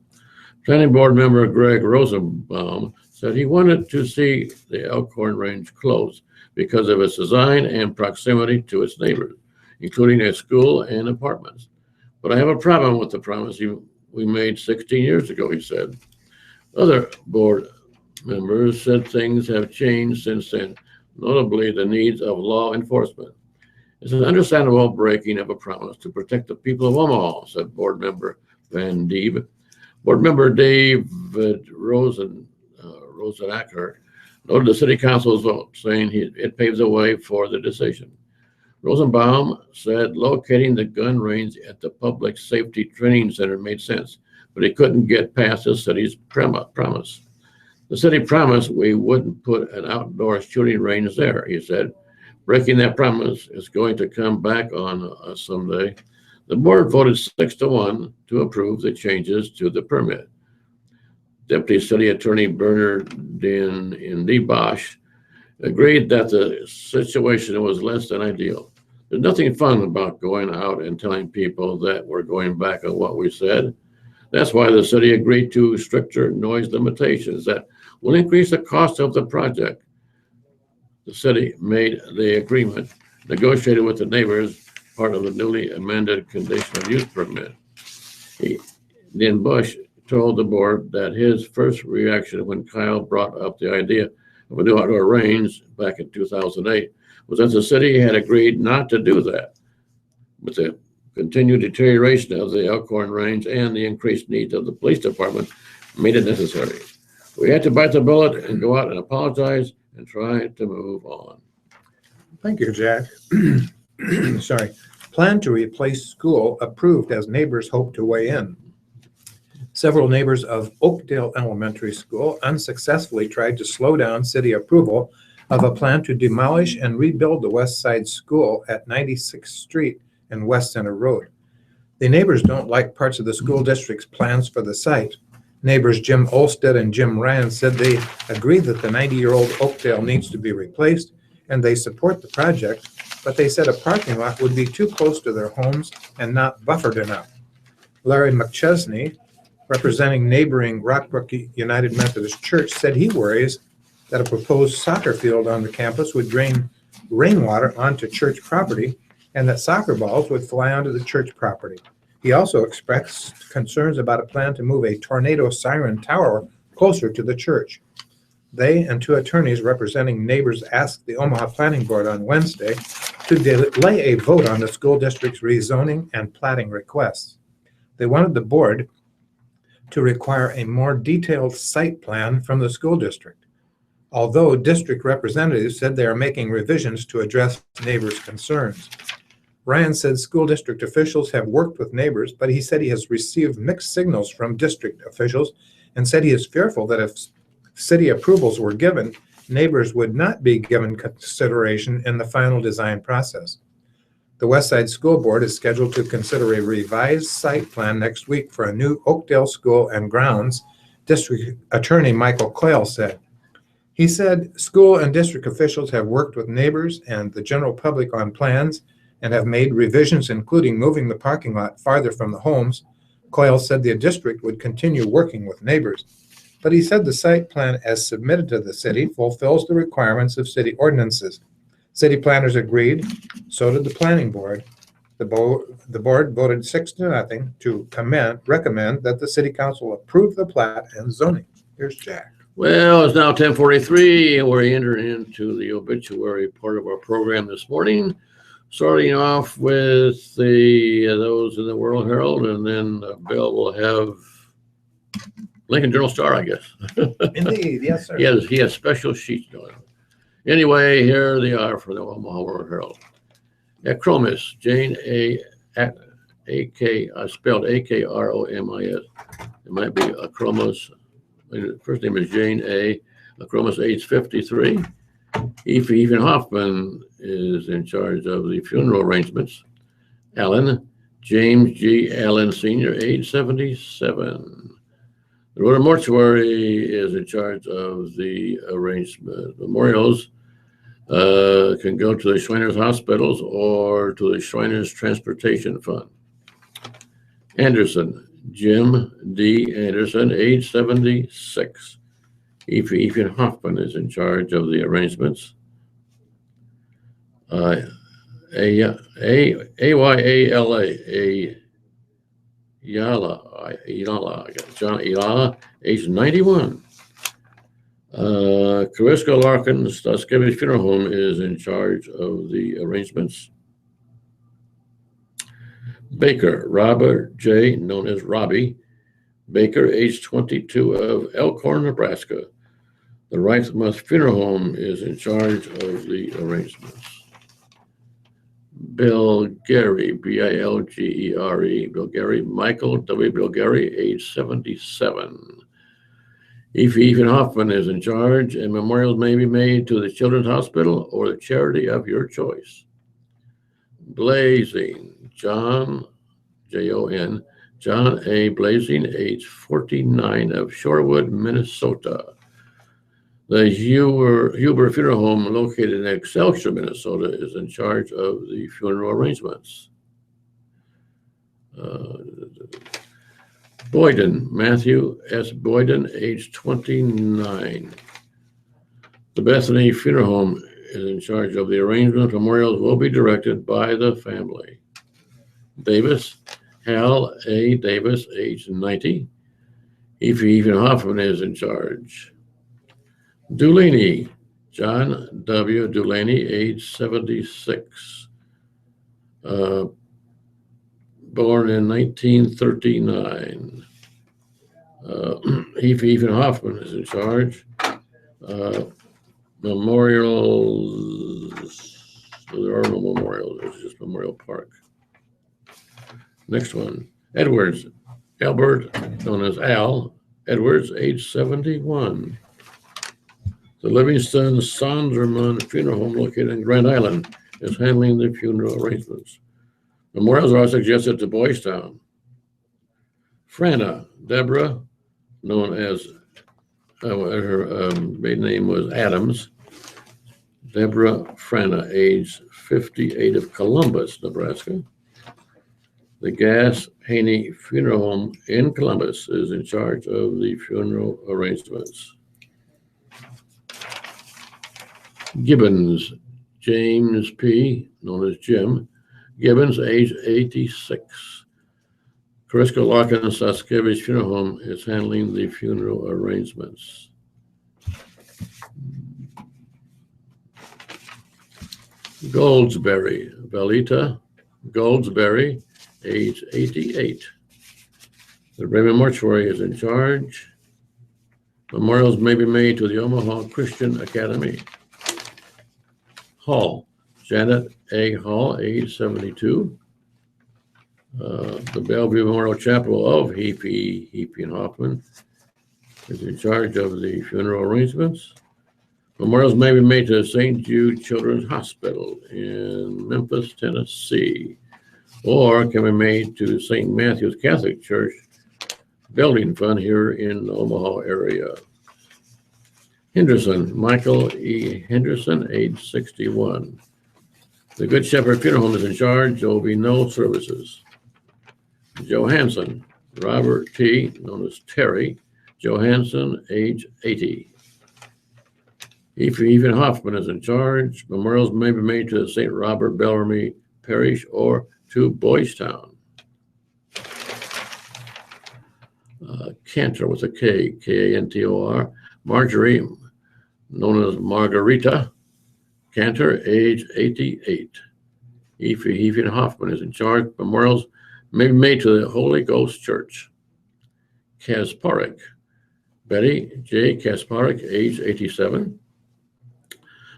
Planning board member Greg Rosenbaum said he wanted to see the Elkhorn range closed because of its design and proximity to its neighbors, including a school and apartments. But I have a problem with the promise we made 16 years ago, he said. Other board members said things have changed since then, notably the needs of law enforcement. It's an understandable breaking of a promise to protect the people of Omaha, said board member Van Dieb. Board member David Rosenacker noted the city council's vote, saying it paves the way for the decision. Rosenbaum said locating the gun range at the Public Safety Training Center made sense, but he couldn't get past the city's promise. The city promised we wouldn't put an outdoor shooting range there, he said. Breaking that promise is going to come back on us someday. The board voted 6-1 to approve the changes to the permit. Deputy City Attorney Bernardine Bosch agreed that the situation was less than ideal. There's nothing fun about going out and telling people that we're going back on what we said. That's why the city agreed to stricter noise limitations that will increase the cost of the project. The city made the agreement, negotiated with the neighbors, part of the newly amended conditional use permit. Then Bush told the board that his first reaction when Kyle brought up the idea of a new outdoor range back in 2008 was that the city had agreed not to do that. With the continued deterioration of the Elkhorn range and the increased needs of the police department made it necessary. We had to bite the bullet and go out and apologize and try to move on. Thank you, Jack. Sorry. Plan to replace school approved as neighbors hope to weigh in. Several neighbors of Oakdale Elementary School unsuccessfully tried to slow down city approval of a plan to demolish and rebuild the West Side School at 96th Street and West Center Road. The neighbors don't like parts of the school district's plans for the site. Neighbors Jim Olstead and Jim Ryan said they agree that the 90-year-old Oakdale needs to be replaced, and they support the project, but they said a parking lot would be too close to their homes and not buffered enough. Larry McChesney, representing neighboring Rockbrook United Methodist Church, said he worries that a proposed soccer field on the campus would drain rainwater onto church property and that soccer balls would fly onto the church property. He also expressed concerns about a plan to move a tornado siren tower closer to the church. They and two attorneys representing neighbors asked the Omaha Planning Board on Wednesday to delay a vote on the school district's rezoning and platting requests. They wanted the board to require a more detailed site plan from the school district, although district representatives said they are making revisions to address neighbors' concerns. Ryan said school district officials have worked with neighbors, but he said he has received mixed signals from district officials and said he is fearful that if city approvals were given, neighbors would not be given consideration in the final design process. The West Side School Board is scheduled to consider a revised site plan next week for a new Oakdale school and grounds, District Attorney Michael Coyle said. He said school and district officials have worked with neighbors and the general public on plans and have made revisions, including moving the parking lot farther from the homes. Coyle said the district would continue working with neighbors, but he said the site plan as submitted to the city fulfills the requirements of city ordinances. City planners agreed, so did the planning board. The board voted 6-0 to recommend that the city council approve the plat and zoning. Here's Jack. Well, it's now 10:43, and we're entering into the obituary part of our program this morning, starting off with those in the World Herald, and then Bill will have Lincoln Journal-Star, I guess. Indeed, yes, sir. He has special sheets going on. Anyway, here they are for the Omaha World Herald. Acromis, Jane A.K., spelled A-K-R-O-M-I-S. It might be Acromis. First name is Jane A. Acromis, age 53. Ethan Hoffman is in charge of the funeral arrangements. Allen, James G. Allen Sr., age 77. The Rhoda Mortuary is in charge of the arrangement. Memorials can go to the Shriners Hospitals or to the Shriners Transportation Fund. Anderson, Jim D. Anderson, age 76. Ethan Hoffman is in charge of the arrangements. John Ilala, age 91. Cariska Larkin's Tuskegee Funeral Home is in charge of the arrangements. Baker, Robert J., known as Robbie Baker, age 22, of Elkhorn, Nebraska. The Wright's Funeral Home is in charge of the arrangements. Bill Gary, B-I-L-G-E-R-E, Bill Gary, Michael W. Bill Gary, age 77. Ethan Hoffman is in charge, and memorials may be made to the Children's Hospital or the charity of your choice. Blazing, John, J-O-N, John A. Blazing, age 49, of Shorewood, Minnesota. The Huber Funeral Home, located in Excelsior, Minnesota, is in charge of the funeral arrangements. Boyden, Matthew S. Boyden, age 29. The Bethany Funeral Home is in charge of the arrangement. Memorials will be directed by the family. Davis, Hal A. Davis, age 90. Ethan Hoffman is in charge. Dulaney, John W. Dulaney, age 76. Born in 1939. Ethan Hoffman is in charge. Memorials, there are no memorials, there's just Memorial Park. Next one, Edwards, Albert, known as Al Edwards, age 71. The Livingston Sonderman Funeral Home located in Grand Island is handling the funeral arrangements. Memorials are suggested to Boys Town. Franna, Deborah, known as her maiden name was Adams. Deborah Franna, age 58, of Columbus, Nebraska. The Gass Haney Funeral Home in Columbus is in charge of the funeral arrangements. Gibbons, James P., known as Jim. Gibbons, age 86. Crisco Locken Saskevich Funeral Home is handling the funeral arrangements. Goldsberry, Velita Goldsberry, age 88. The Raymond Mortuary is in charge. Memorials may be made to the Omaha Christian Academy. Hall, Janet A. Hall, age 72. The Bellevue Memorial Chapel of Heapy and Hoffman is in charge of the funeral arrangements. Memorials may be made to St. Jude Children's Hospital in Memphis, Tennessee, or can be made to St. Matthew's Catholic Church Building Fund here in the Omaha area. Henderson, Michael E. Henderson, age 61. The Good Shepherd Funeral Home is in charge. There will be no services. Johansson, Robert T., known as Terry Johansson, age 80. Ethan Hoffman is in charge. Memorials may be made to St. Robert Bellarmine Parish or to Boys Town. Cantor with a K, Kantor. Marjorie, known as Margarita Cantor, age 88. Ethan Hoffman is in charge. Memorials may be made to the Holy Ghost Church. Kasparek, Betty J. Kasparek, age 87.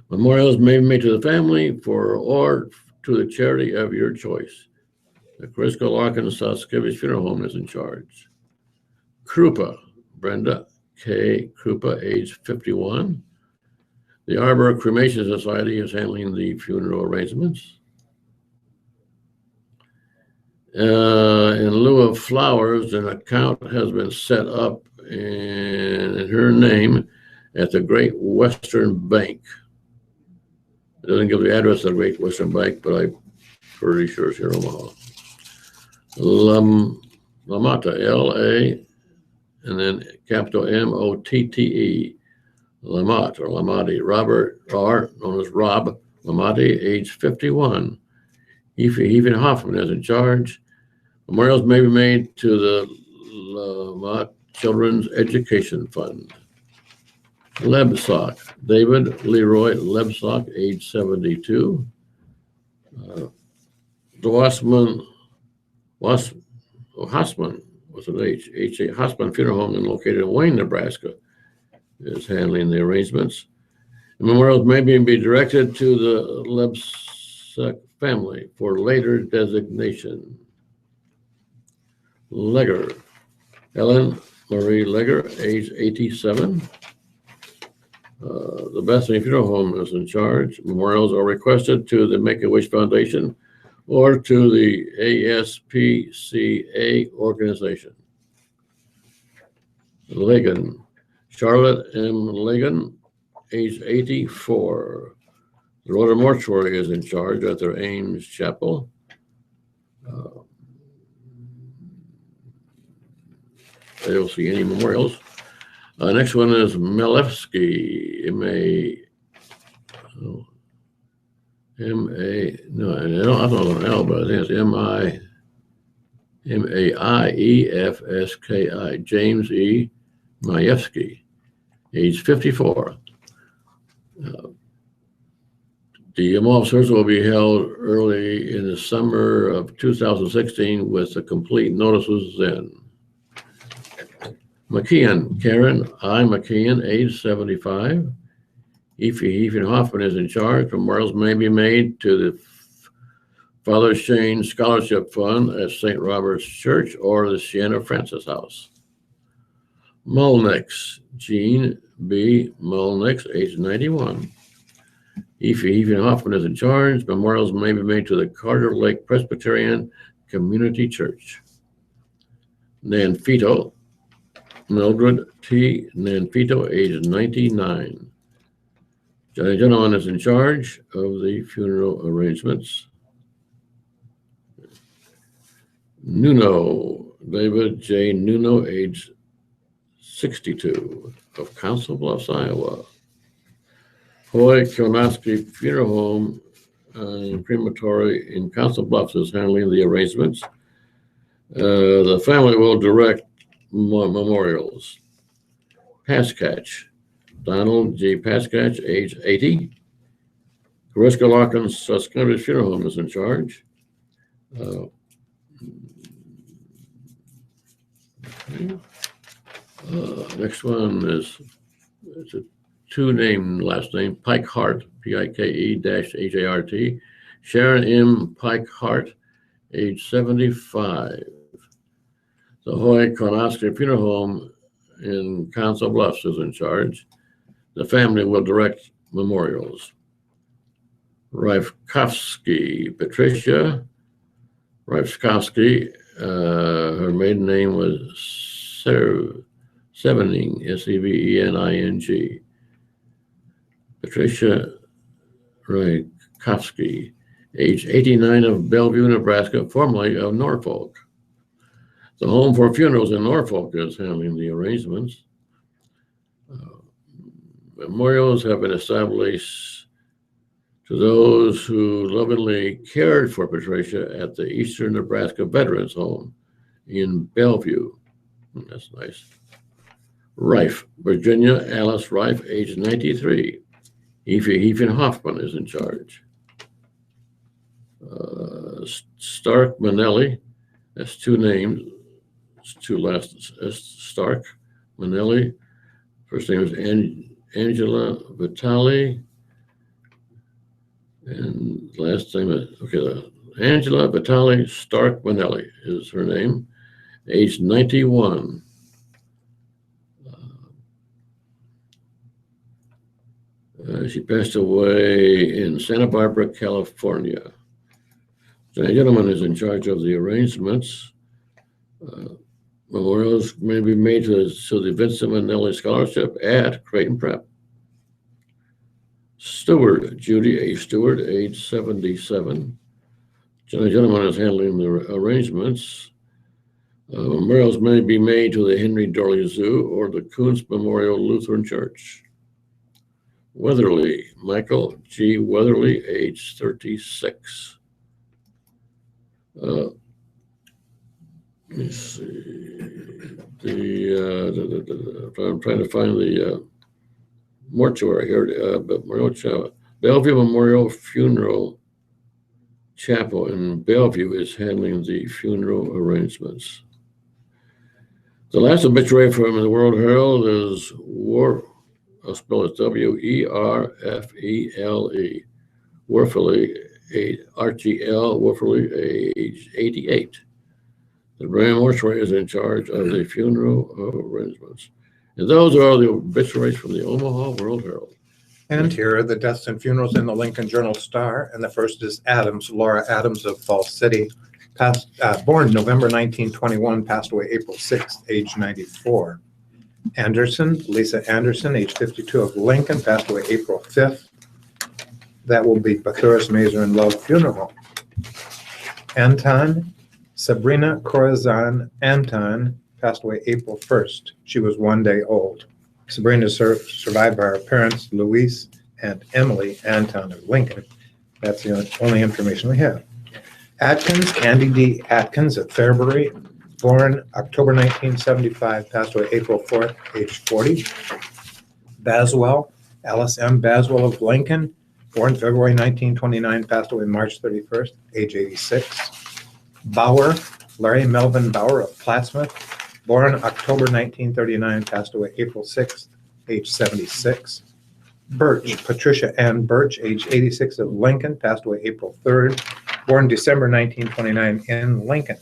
Memorials may be made to the family or to the charity of your choice. The Crisco Locken Saskevich Funeral Home is in charge. Krupa, Brenda K. Krupa, age 51. The Arbor Cremation Society is handling the funeral arrangements. In lieu of flowers, an account has been set up in her name at the Great Western Bank. It doesn't give the address of the Great Western Bank, but I'm pretty sure it's here in Omaha. Lamata, L-A, and then capital M-O-T-T-E, Lamont or Lamati, Robert R., known as Rob Lamati, age 51. Ethan Hoffman is in charge. Memorials may be made to the Lamont Children's Education Fund. Lebsock, David Leroy Lebsock, age 72. Hosman, what's an H.A. Hosman Funeral Home located in Wayne, Nebraska, is handling the arrangements. The memorials may be directed to the Lebsock family for later designation. Legger, Ellen Marie Legger, age 87. The Bethany Funeral Home is in charge. Memorials are requested to the Make-A-Wish Foundation or to the ASPCA organization. Lagan, Charlotte M. Lagan, age 84. The Rhoda Mortuary is in charge at their Ames Chapel. I don't see any memorials. Next one is Milewski, M-A, no, I don't know an L, but I think it's MaieFski, James E. Majewski, age 54. The Omaha service will be held early in the summer of 2016 with the complete notices then. McKeon, Karen I. McKeon, age 75. Ethan Hoffman is in charge. Memorials may be made to the Father Shane Scholarship Fund at St. Robert's Church or the Sienna Francis House. Mulnix, Jean B. Mulnix, age 91. Ethan Hoffman is in charge. Memorials may be made to the Carter Lake Presbyterian Community Church. Nanfito, Mildred T. Nanfito, age 99. Johnny Gentleman is in charge of the funeral arrangements. Nuno, David J. Nuno, age 62, of Council Bluffs, Iowa. Hoy Kilnoski Funeral Home and Crematory in Council Bluffs is handling the arrangements. The family will direct memorials. Paskatch, Donald G. Paskatch, age 80. Kariska Lockens Susquehanna Funeral Home is in charge. Next one is it's a two-name last name, Pike Hart, Pike-Hart. Sharon M. Pike Hart, age 75. The Hoy Konoski Funeral Home in Council Bluffs is in charge. The family will direct memorials. Rifkovsky Patricia Rifkovsky, her maiden name was Sevening, Sevening. Patricia Rifkovsky, age 89, of Bellevue, Nebraska, formerly of Norfolk. The Home for Funerals in Norfolk is handling the arrangements. Memorials have been established to those who lovingly cared for Patricia at the Eastern Nebraska Veterans Home in Bellevue. That's nice. Rife, Virginia Alice Rife, age 93. Ethan Hoffman is in charge. Stark Manelli, that's two names, two last, Stark Manelli. First name is Angela Vitali, and last name is, Angela Vitali Stark Manelli is her name, age 91. She passed away in Santa Barbara, California. The gentleman is in charge of the arrangements. Memorials may be made to the Vincent Manelli Scholarship at Creighton Prep. Stewart, Judy A. Stewart, age 77. The gentleman is handling the arrangements. Memorials may be made to the Henry Dorley Zoo or the Kuntz Memorial Lutheran Church. Weatherly, Michael G. Weatherly, age 36. Let me see. I'm trying to find the mortuary here. Bellevue Memorial Funeral Chapel in Bellevue is handling the funeral arrangements. The last obituary from the World Herald is I'll spell it Werfele, Werfele, RTL, Werfele, age 88. The Brand Mortuary is in charge of the funeral arrangements. And those are the obituaries from the Omaha World Herald. And here are the deaths and funerals in the Lincoln Journal-Star. And the first is Adams, Laura Adams of Falls City, born November 1921, passed away April 6th, age 94. Anderson, Lisa Anderson, age 52, of Lincoln, passed away April 5th. That will be Bathuris Mazer and Love Funeral Home. Anton, Sabrina Corazon Anton, passed away April 1st. She was 1 day old. Sabrina is survived by her parents, Louise and Emily Anton of Lincoln. That's the only information we have. Atkins, Candy D. Atkins of Fairbury, born October 1975, passed away April 4th, age 40. Baswell, Alice M. Baswell of Lincoln, born February 1929, passed away March 31st, age 86. Bauer, Larry Melvin Bauer of Plattsmouth, born October 1939, passed away April 6th, age 76. Birch, Patricia Ann Birch, age 86 of Lincoln, passed away April 3rd, born December 1929 in Lincoln.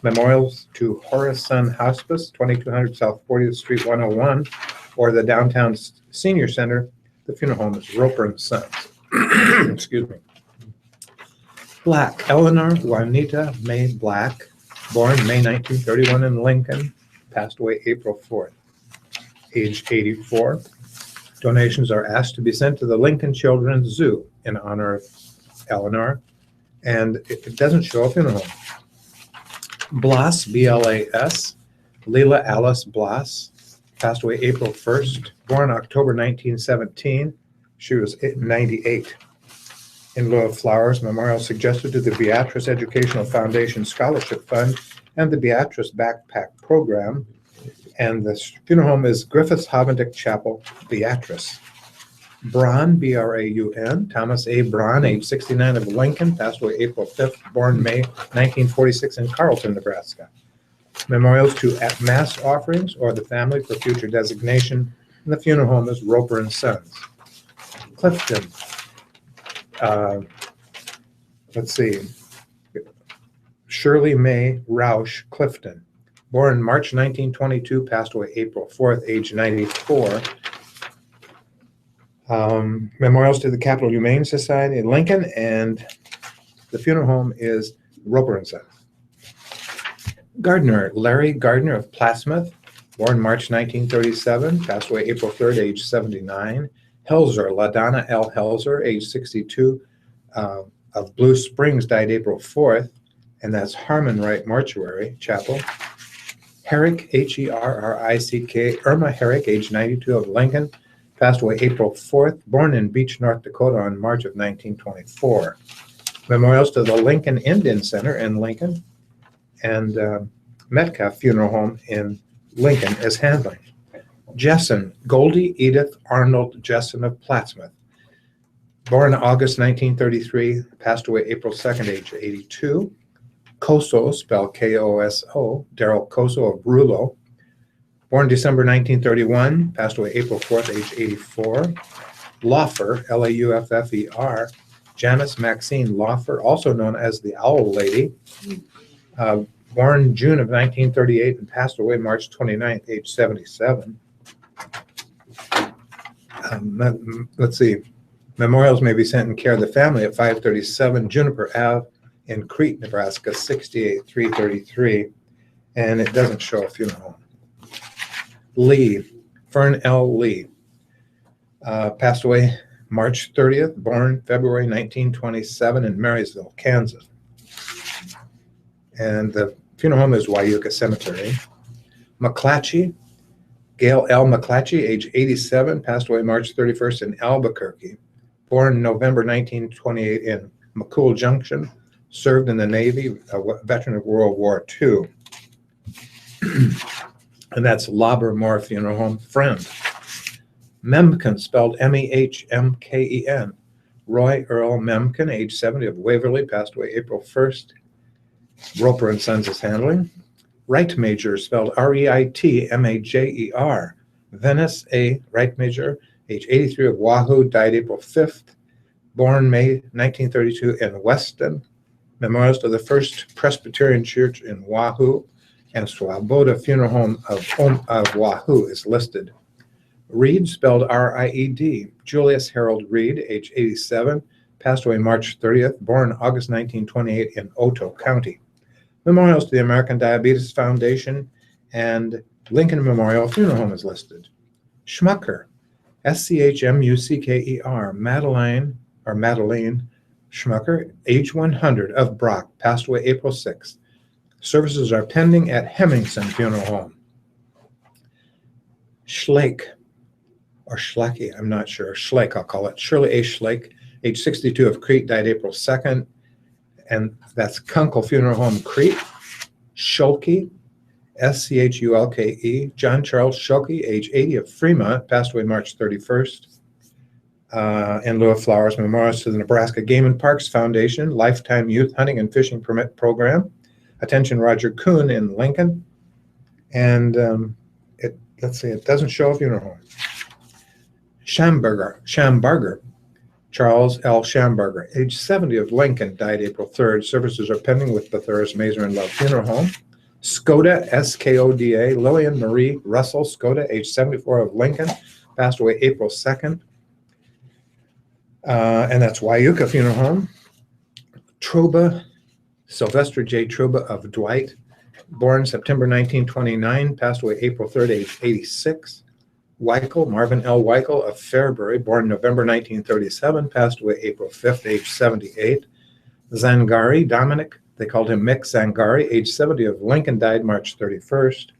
Memorials to Horace Sun Hospice, 2200 South 40th Street, 101, or the Downtown Senior Center. The funeral home is Roper and Sons. Excuse me. Black, Eleanor Juanita May Black, born May 1931 in Lincoln, passed away April 4th, age 84. Donations are asked to be sent to the Lincoln Children's Zoo in honor of Eleanor, and it doesn't show a funeral home. Blas, B-L-A-S, Leela Alice Blas, passed away April 1st, born October 1917. She was 98. In lieu of flowers, memorials suggested to the Beatrice Educational Foundation Scholarship Fund and the Beatrice Backpack Program. And the funeral home is Griffiths Havendick Chapel, Beatrice. Braun, B-R-A-U-N, Thomas A. Braun, age 69 of Lincoln, passed away April 5th, born May 1946 in Carlton, Nebraska. Memorials to mass offerings or the family for future designation. And the funeral home is Roper and Sons. Clifton. Let's see. Shirley May Roush Clifton, born March 1922, passed away April 4th, age 94. Memorials to the Capital Humane Society in Lincoln, and the funeral home is Roper and Sons. Gardner, Larry Gardner of Plattsmouth, born March 1937, passed away April 3rd, age 79. Helzer, LaDonna L. Helzer, age 62, of Blue Springs, died April 4th, and that's Harmon Wright Mortuary Chapel. Herrick, H-E-R-R-I-C-K, Irma Herrick, age 92 of Lincoln, passed away April 4th, born in Beach, North Dakota on March of 1924. Memorials to the Lincoln Indian Center in Lincoln, and Metcalf Funeral Home in Lincoln is handling. Jessen, Goldie Edith Arnold Jessen of Plattsmouth, born August 1933, passed away April 2nd, age 82. Koso, spelled K-O-S-O, Darrell Koso of Rulo, born December 1931, passed away April 4th, age 84. Lauffer, L-A-U-F-F-E-R, Janice Maxine Lauffer, also known as the Owl Lady, born June of 1938 and passed away March 29th, age 77. Let's see. Memorials may be sent in care of the family at 537 Juniper Ave in Crete, Nebraska, 68333, and it doesn't show a funeral home. Lee, Fern L. Lee, passed away March 30th, born February 1927 in Marysville, Kansas. And the funeral home is Wyuka Cemetery. McClatchy, Gail L. McClatchy, age 87, passed away March 31st in Albuquerque. Born November 1928 in McCool Junction, served in the Navy, a veteran of World War II. And that's Laubermore Funeral Home, Friend. Memken, spelled M-E-H-M-K-E-N. Roy Earl Memken, age 70 of Waverly, passed away April 1st. Roper and Sons is handling. Wright Major, spelled R-E-I-T-M-A-J-E-R. Venice A. Wright Major, age 83 of Wahoo, died April 5th. Born May 1932 in Weston. Memorials to the First Presbyterian Church in Wahoo and Swoboda Funeral Home of Wahoo is listed. Reed, spelled R-I-E-D. Julius Harold Reed, age 87, passed away March 30th, born August 1928 in Oto County. Memorials to the American Diabetes Foundation and Lincoln Memorial Funeral Home is listed. Schmucker, S-C-H-M-U-C-K-E-R, Madeline Schmucker, age 100 of Brock, passed away April 6th. Services are pending at Hemmingson Funeral Home. Schlake, or Schlecky, I'm not sure. Schlake, I'll call it. Shirley A. Schlake, age 62 of Crete, died April 2nd. and that's Kunkel Funeral Home, Crete. Schulke, Schulke, John Charles Schulke, age 80, of Fremont, passed away March 31st. In lieu of flowers, memorials to the Nebraska Game and Parks Foundation, Lifetime Youth Hunting and Fishing Permit Program. Attention, Roger Kuhn in Lincoln. And let's see, it doesn't show a funeral home. Schamberger, Charles L. Schamberger, age 70, of Lincoln, died April 3rd. Services are pending with Bethuras Mazer and Love Funeral Home. Skoda, Skoda, Lillian Marie Russell Skoda, age 74, of Lincoln, passed away April 2nd. And that's Wyuka Funeral Home. Truba, Sylvester J. Truba of Dwight, born September 1929, passed away April 3rd, age 86. Weichel, Marvin L. Weichel of Fairbury, born November 1937, passed away April 5th, age 78. Zangari, Dominic, they called him Mick Zangari, age 70, of Lincoln, died March 31st.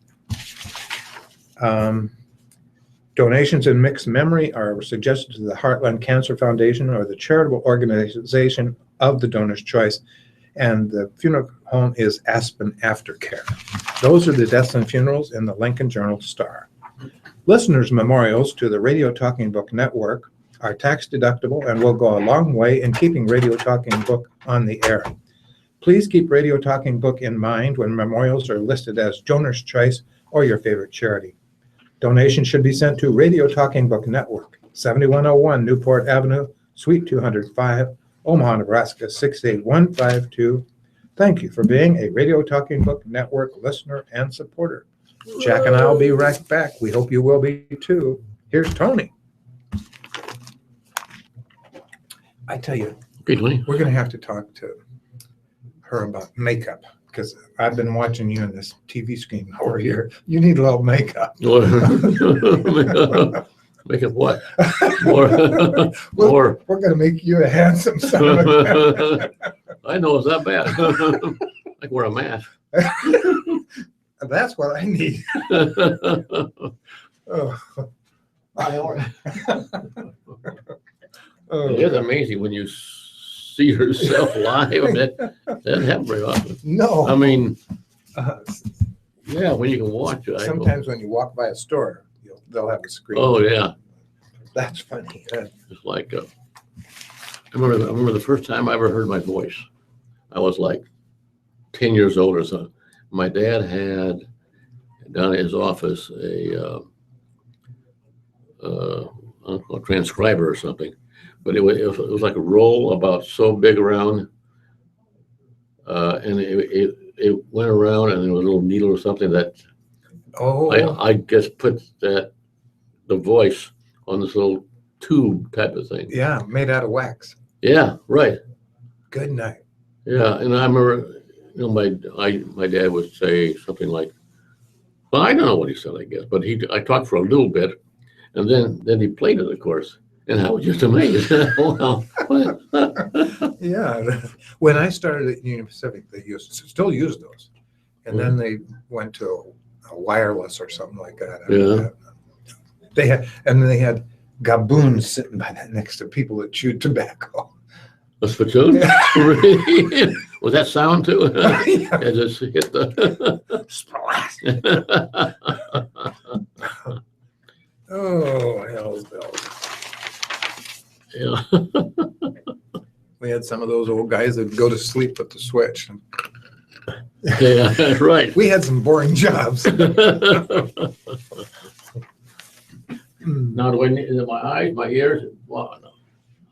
Donations in Mick's memory are suggested to the Heartland Cancer Foundation or the charitable organization of the donor's choice, and the funeral home is Aspen Aftercare. Those are the deaths and funerals in the Lincoln Journal-Star. Listeners' memorials to the Radio Talking Book Network are tax deductible and will go a long way in keeping Radio Talking Book on the air. Please keep Radio Talking Book in mind when memorials are listed as donor's choice or your favorite charity. Donations should be sent to Radio Talking Book Network, 7101 Newport Avenue, Suite 205, Omaha, Nebraska, 68152. Thank you for being a Radio Talking Book Network listener and supporter. Jack and I will be right back. We hope you will be too. Here's Tony. I tell you, Okay, Tony. we're going to have to talk to her about makeup, because I've been watching you in this TV screen over here. You need a little makeup. Make it what? More. We're going to make you a handsome son of a I know it's that bad. I can wear a mask. That's what I need. Oh. Oh. It is amazing when you see yourself live. I mean, that doesn't happen very often. No. I mean, yeah, when you can watch it. Sometimes when you walk by a store, they'll have a screen. Oh, yeah. That's funny. It's like, I remember the first time I ever heard my voice. I was like 10 years old or so. My dad had down at his office a transcriber or something, but it was like a roll about so big around, and it went around, and there was a little needle or something that I just put the voice on this little tube type of thing. Yeah, made out of wax. Yeah, right. Good night. Yeah, and I remember, my dad would say something like, well, I don't know what he said, I guess, but I talked for a little bit, and then he played it, of course, and I was just amazed. Wow. Yeah, when I started at Union Pacific, they still use those, and then they went to a wireless or something like that. Yeah. They had gaboons sitting by that next to people that chewed tobacco. A spittoon? Really? Was that sound too? Yeah. It just hit the Splash. Oh, hell's bells. Yeah. We had some of those old guys that go to sleep with the switch. Yeah, right. We had some boring jobs. Now, do I need my eyes, my ears? Well, no.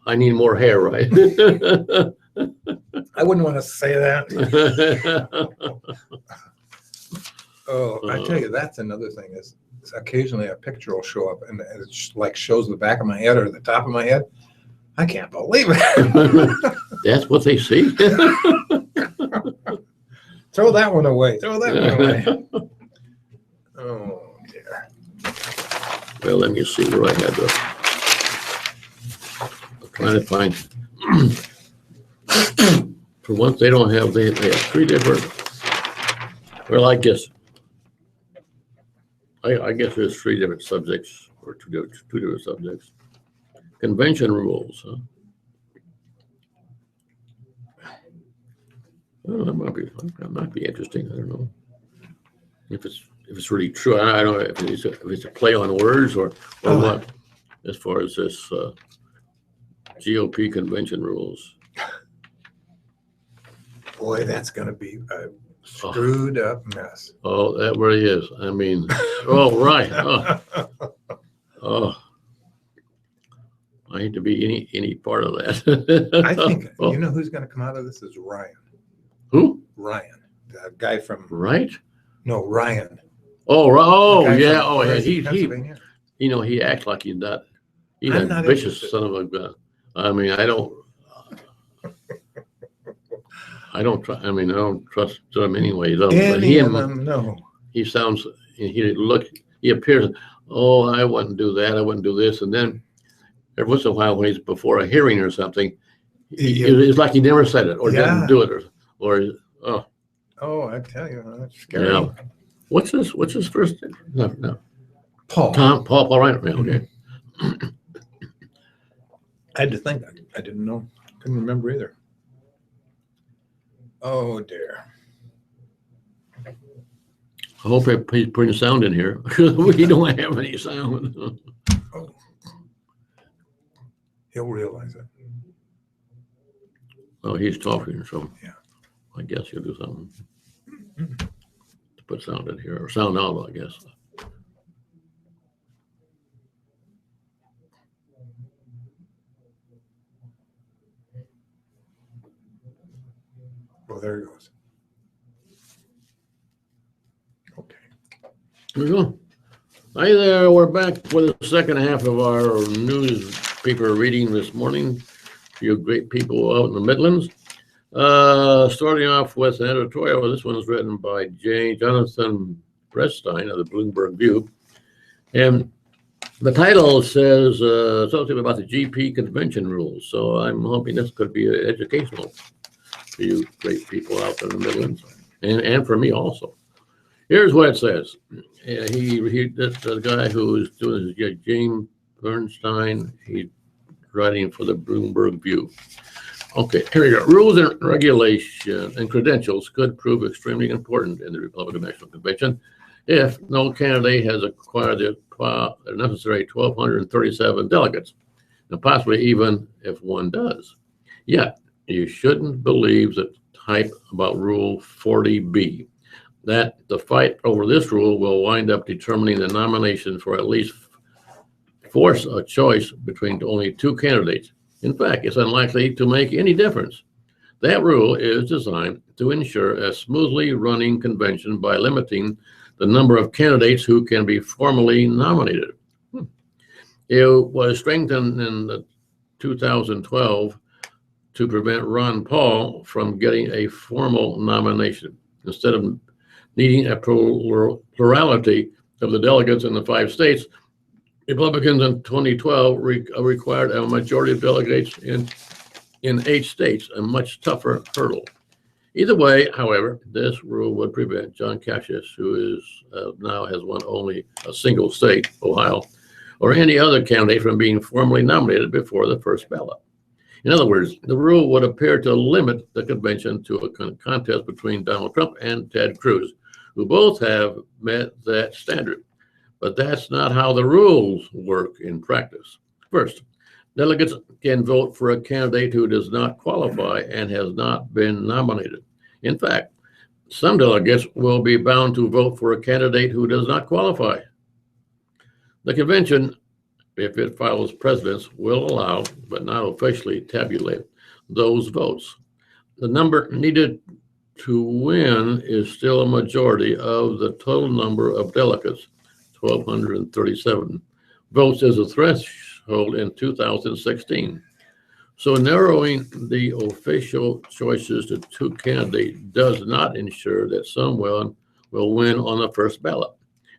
I need more hair, right? I wouldn't want to say that. Oh, I tell you, that's another thing is occasionally a picture will show up and it like shows the back of my head or the top of my head. I can't believe it. That's what they see. Throw that one away. Throw that one away. Oh, dear. Well, let me see where I had the. I'm trying to find. For once, they don't have. They have three different. Well, I guess there's three different subjects or two different subjects. Convention rules, huh? Well, that might be interesting. I don't know if it's really true. I don't know if it's a play on words or what. As far as this GOP convention rules. Boy, that's going to be a screwed up mess. Oh, that really is. I mean, oh, right. Oh, I hate to be any part of that. I think, you know who's going to come out of this is Ryan. Who? Ryan, the guy from. Right? No, Ryan. Oh, yeah. From, Oh, yeah. He He acts like he's not. He's I'm a not vicious interested. son of a gun. I mean, I don't trust him anyway. But No. He sounds. He appears. Oh, I wouldn't do that. I wouldn't do this. And then every once in a while, when he's before a hearing or something, it's like he never said it or didn't do it or Oh, I tell you, that's scary. Yeah. What's his first name? No. Paul. Paul. All right. Okay. I had to think. I didn't know. Couldn't remember either. Oh dear. I hope he's putting sound in here because we don't have any sound. Oh. He'll realize it. Oh, he's talking, so yeah. I guess he'll do something to put sound in here or sound out, I guess. Well, there he goes. Okay. Here we go. Hi there. We're back for the second half of our newspaper reading this morning. You great people out in the Midlands. Starting off with an editorial. This one is written by Jonathan Breststein of the Bloomberg View. And the title says something about the GP convention rules. So I'm hoping this could be educational for you great people out in the Midlands and for me also. Here's what it says. The guy who's doing this, James Bernstein, he's writing for the Bloomberg View. Okay, here we go. Rules and regulation and credentials could prove extremely important in the Republican National Convention if no candidate has acquired the necessary 1,237 delegates, and possibly even if one does. Yet, you shouldn't believe the hype about Rule 40B, that the fight over this rule will wind up determining the nomination for at least force a choice between only two candidates. In fact, it's unlikely to make any difference. That rule is designed to ensure a smoothly running convention by limiting the number of candidates who can be formally nominated. It was strengthened in 2012 to prevent Ron Paul from getting a formal nomination. Instead of needing a plurality of the delegates in the 5 states, Republicans in 2012 required a majority of delegates in 8 states, a much tougher hurdle. Either way, however, this rule would prevent John Cassius, who now has won only a single state, Ohio, or any other candidate from being formally nominated before the first ballot. In other words, the rule would appear to limit the convention to a contest between Donald Trump and Ted Cruz, who both have met that standard. But that's not how the rules work in practice. First, delegates can vote for a candidate who does not qualify and has not been nominated. In fact, some delegates will be bound to vote for a candidate who does not qualify. The convention, if it follows precedents, will allow, but not officially tabulate, those votes. The number needed to win is still a majority of the total number of delegates. 1,237 votes as a threshold in 2016. So narrowing the official choices to 2 candidates does not ensure that someone will win on the first ballot.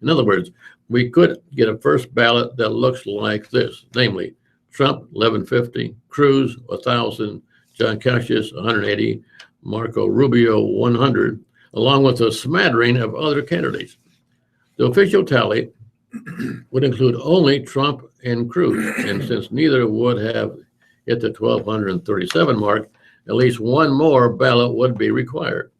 In other words, we could get a first ballot that looks like this, namely Trump 1,150, Cruz 1,000, John Cassius 180, Marco Rubio 100, along with a smattering of other candidates. The official tally would include only Trump and Cruz, and since neither would have hit the 1,237 mark, at least one more ballot would be required.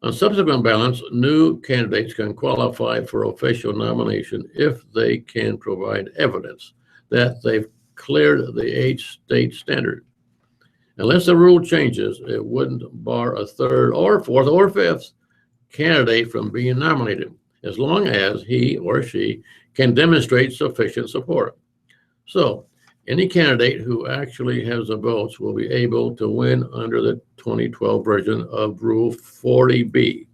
On subsequent ballots, new candidates can qualify for official nomination if they can provide evidence that they've cleared the 8-state standard. Unless the rule changes, it wouldn't bar a third or fourth or fifth candidate from being nominated, as long as he or she can demonstrate sufficient support. So, any candidate who actually has the votes will be able to win under the 2012 version of Rule 40B.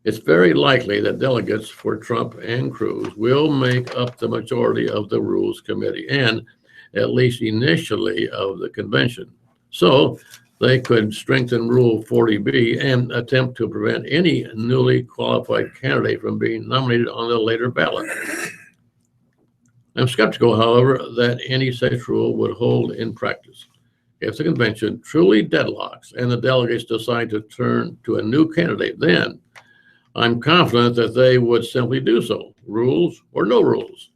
It's very likely that delegates for Trump and Cruz will make up the majority of the Rules Committee and, at least initially, of the convention. So they could strengthen Rule 40B and attempt to prevent any newly qualified candidate from being nominated on the later ballot. I'm skeptical, however, that any such rule would hold in practice. If the convention truly deadlocks and the delegates decide to turn to a new candidate, then I'm confident that they would simply do so, rules or no rules.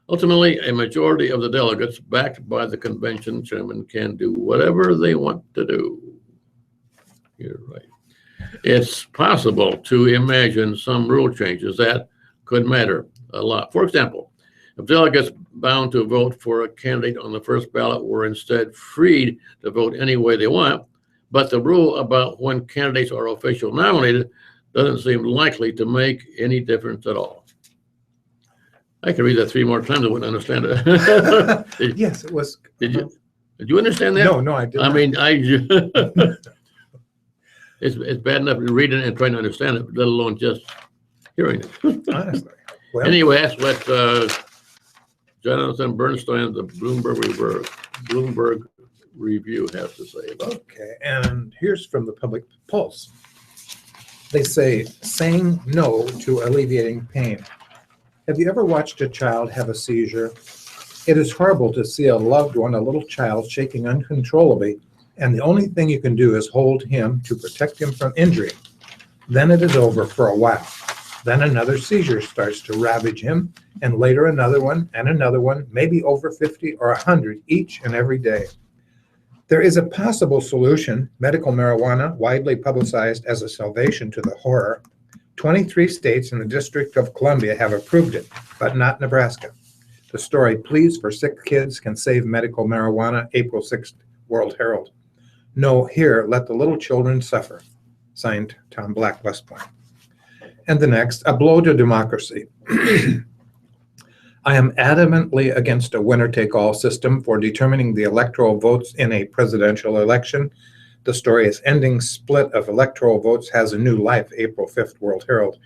Ultimately, a majority of the delegates backed by the convention chairman can do whatever they want to do. You're right. It's possible to imagine some rule changes that could matter a lot. For example, if delegates bound to vote for a candidate on the first ballot were instead freed to vote any way they want, but the rule about when candidates are officially nominated doesn't seem likely to make any difference at all. I could read that 3 more times. I wouldn't understand it. Yes, it was. Did you understand that? No, I didn't. I mean, it's bad enough reading it and trying to understand it, let alone just hearing it. Honestly. Well, Anyway, that's what Jonathan Bernstein, the Bloomberg Review, has to say about it. okay, and here's from the Public Pulse. They say, saying no to alleviating pain. Have you ever watched a child have a seizure? It is horrible to see a loved one, a little child, shaking uncontrollably, and the only thing you can do is hold him to protect him from injury. Then it is over for a while. Then another seizure starts to ravage him, and later another one, maybe over 50 or 100 each and every day. There is a possible solution, medical marijuana, widely publicized as a salvation to the horror. 23 states and the District of Columbia have approved it, but not Nebraska. The story, Pleas for Sick Kids Can Save Medical Marijuana, April 6th, World Herald. No, here, let the little children suffer. Signed, Tom Black, West Point. And the next, a blow to democracy. I am adamantly against a winner-take-all system for determining the electoral votes in a presidential election. The story is Ending Split of Electoral Votes Has a New Life, April 5th, World Herald.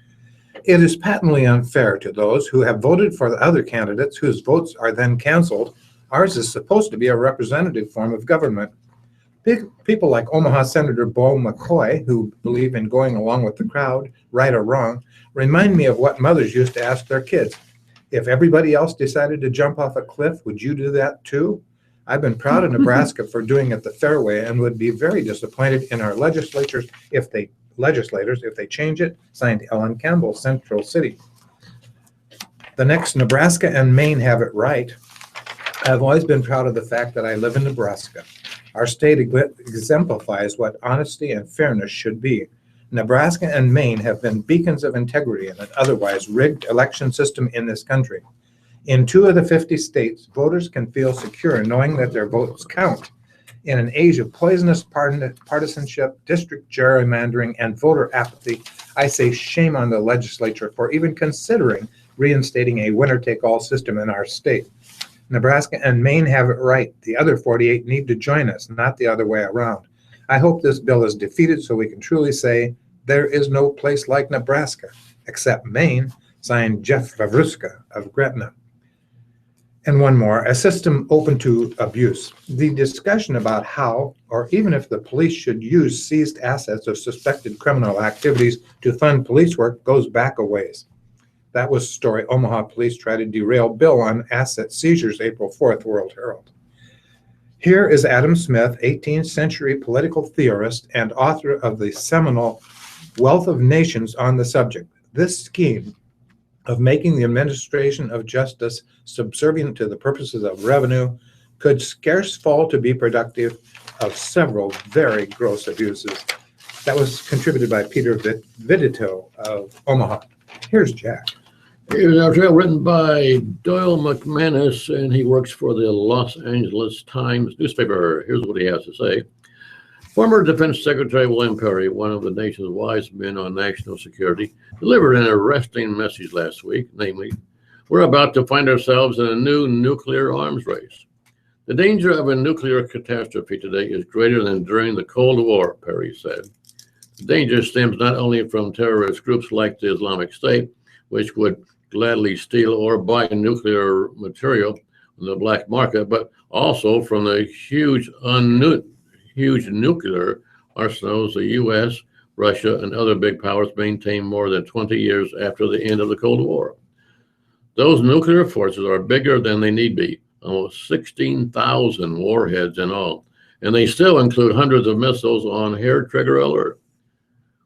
It is patently unfair to those who have voted for the other candidates whose votes are then canceled. Ours is supposed to be a representative form of government. People like Omaha Senator Bo McCoy, who believe in going along with the crowd, right or wrong, remind me of what mothers used to ask their kids. If everybody else decided to jump off a cliff, would you do that too? I've been proud of Nebraska for doing it the fair way and would be very disappointed in our legislators if they change it. Signed, Ellen Campbell, Central City. The next, Nebraska and Maine have it right. I've always been proud of the fact that I live in Nebraska. Our state exemplifies what honesty and fairness should be. Nebraska and Maine have been beacons of integrity in an otherwise rigged election system in this country. In 2 of the 50 states, voters can feel secure knowing that their votes count. In an age of poisonous partisanship, district gerrymandering, and voter apathy, I say shame on the legislature for even considering reinstating a winner-take-all system in our state. Nebraska and Maine have it right. The other 48 need to join us, not the other way around. I hope this bill is defeated so we can truly say there is no place like Nebraska, except Maine. Signed, Jeff Vavruska of Gretna. And one more, a system open to abuse. The discussion about how, or even if the police should use seized assets of suspected criminal activities to fund police work goes back a ways. That was the story. Omaha police try to derail bill on asset seizures, April 4th, World Herald. Here is Adam Smith, 18th century political theorist and author of the seminal Wealth of Nations on the subject. This scheme of making the administration of justice subservient to the purposes of revenue could scarce fall to be productive of several very gross abuses. That was contributed by Peter Vidito of Omaha. Here's Jack. Here's our trail written by Doyle McManus, and he works for the Los Angeles Times newspaper. Here's what he has to say. Former Defense Secretary William Perry, one of the nation's wise men on national security, delivered an arresting message last week, namely, we're about to find ourselves in a new nuclear arms race. The danger of a nuclear catastrophe today is greater than during the Cold War, Perry said. The danger stems not only from terrorist groups like the Islamic State, which would gladly steal or buy nuclear material on the black market, but also from the huge nuclear arsenals the U.S., Russia, and other big powers maintained more than 20 years after the end of the Cold War. Those nuclear forces are bigger than they need be, almost 16,000 warheads in all, and they still include hundreds of missiles on hair trigger alert.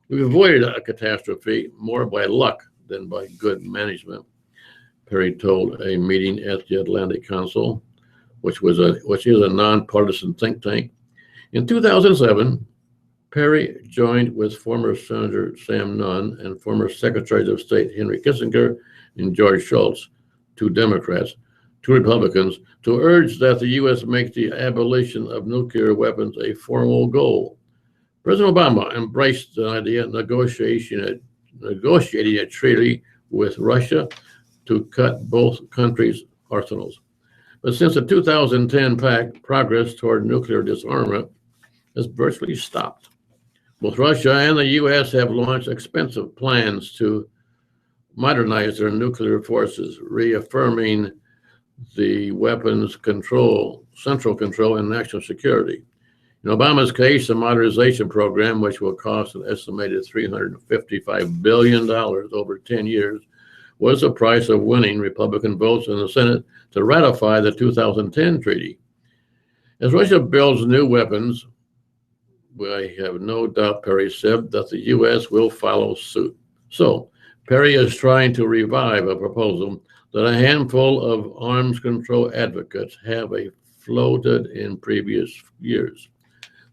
We've avoided a catastrophe more by luck than by good management, Perry told a meeting at the Atlantic Council, which is a nonpartisan think tank. In 2007, Perry joined with former Senator Sam Nunn and former Secretaries of State Henry Kissinger and George Shultz, two Democrats, two Republicans, to urge that the U.S. make the abolition of nuclear weapons a formal goal. President Obama embraced the idea of negotiating a treaty with Russia to cut both countries' arsenals. But since the 2010 pact, progress toward nuclear disarmament has virtually stopped. Both Russia and the U.S. have launched expensive plans to modernize their nuclear forces, reaffirming the weapons control, central control, and national security. In Obama's case, the modernization program, which will cost an estimated $355 billion over 10 years, was the price of winning Republican votes in the Senate to ratify the 2010 treaty. As Russia builds new weapons, I have no doubt, Perry said, that the U.S. will follow suit. So, Perry is trying to revive a proposal that a handful of arms control advocates have floated in previous years.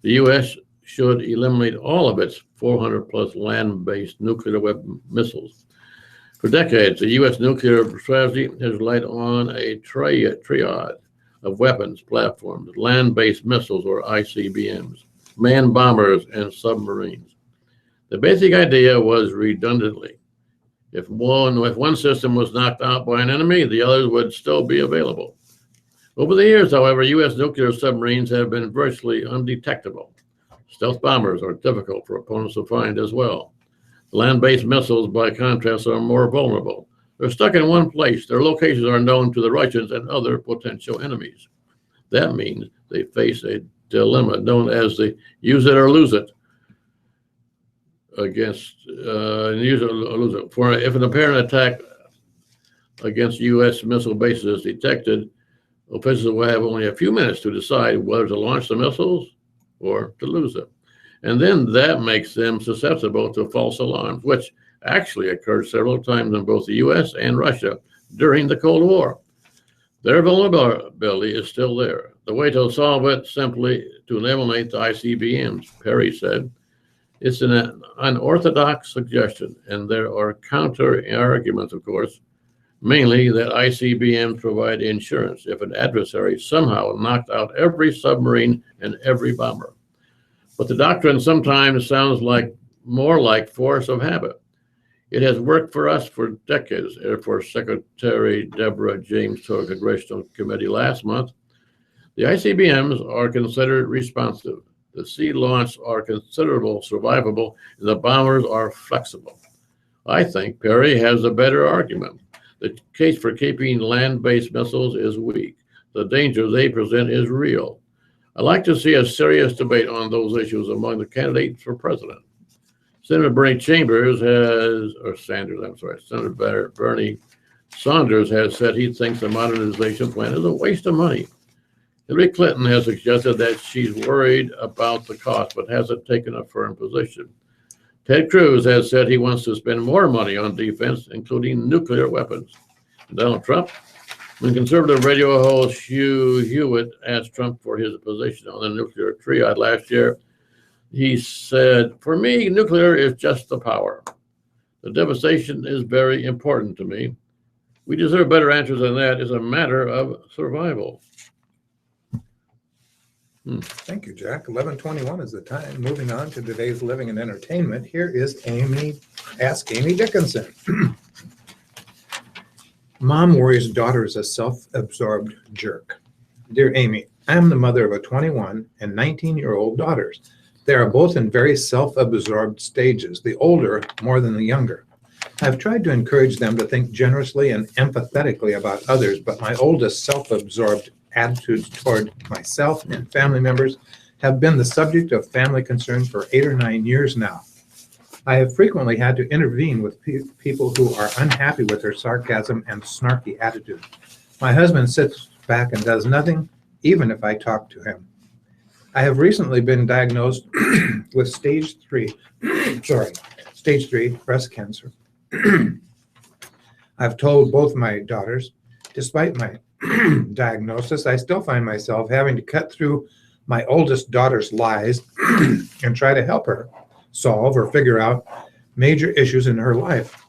The U.S. should eliminate all of its 400-plus land-based nuclear weapon missiles. For decades, the U.S. nuclear strategy has relied on a triad of weapons platforms, land-based missiles or ICBMs, manned bombers, and submarines. The basic idea was redundancy. If one system was knocked out by an enemy, the others would still be available. Over the years, however, U.S. nuclear submarines have been virtually undetectable. Stealth bombers are difficult for opponents to find as well. Land-based missiles, by contrast, are more vulnerable. They're stuck in one place. Their locations are known to the Russians and other potential enemies. That means they face a dilemma known as the use it or lose it For if an apparent attack against U.S. missile bases is detected, officials will have only a few minutes to decide whether to launch the missiles or to lose them. And then that makes them susceptible to false alarms, which actually occurred several times in both the U.S. and Russia during the Cold War. Their vulnerability is still there. The way to solve it simply to eliminate the ICBMs, Perry said. It's an unorthodox suggestion, and there are counter arguments, of course, mainly that ICBMs provide insurance if an adversary somehow knocked out every submarine and every bomber. But the doctrine sometimes sounds more like force of habit. It has worked for us for decades. Air Force Secretary Deborah James told a congressional committee last month. The ICBMs are considered responsive. The sea launch are considerable survivable, and the bombers are flexible. I think Perry has a better argument. The case for keeping land-based missiles is weak. The danger they present is real. I'd like to see a serious debate on those issues among the candidates for president. Senator Bernie Senator Bernie Sanders has said he thinks the modernization plan is a waste of money. Hillary Clinton has suggested that she's worried about the cost, but hasn't taken a firm position. Ted Cruz has said he wants to spend more money on defense, including nuclear weapons. Donald Trump When conservative radio host Hugh Hewitt asked Trump for his position on the nuclear triad last year, he said, "For me, nuclear is just the power. The devastation is very important to me. We deserve better answers than that. It's a matter of survival." Thank you, Jack. 11:21 is the time. Moving on to today's living and entertainment. Here is Ask Amy Dickinson. Mom worries daughter is a self-absorbed jerk. Dear Amy, I am the mother of a 21 and 19-year-old daughters. They are both in very self-absorbed stages, the older more than the younger. I've tried to encourage them to think generously and empathetically about others, but my oldest self-absorbed attitudes toward myself and family members have been the subject of family concern for 8 or 9 years now. I have frequently had to intervene with people who are unhappy with her sarcasm and snarky attitude. My husband sits back and does nothing, even if I talk to him. I have recently been diagnosed with stage 3 breast cancer. I've told both my daughters, despite my diagnosis, I still find myself having to cut through my oldest daughter's lies and try to help her solve or figure out major issues in her life.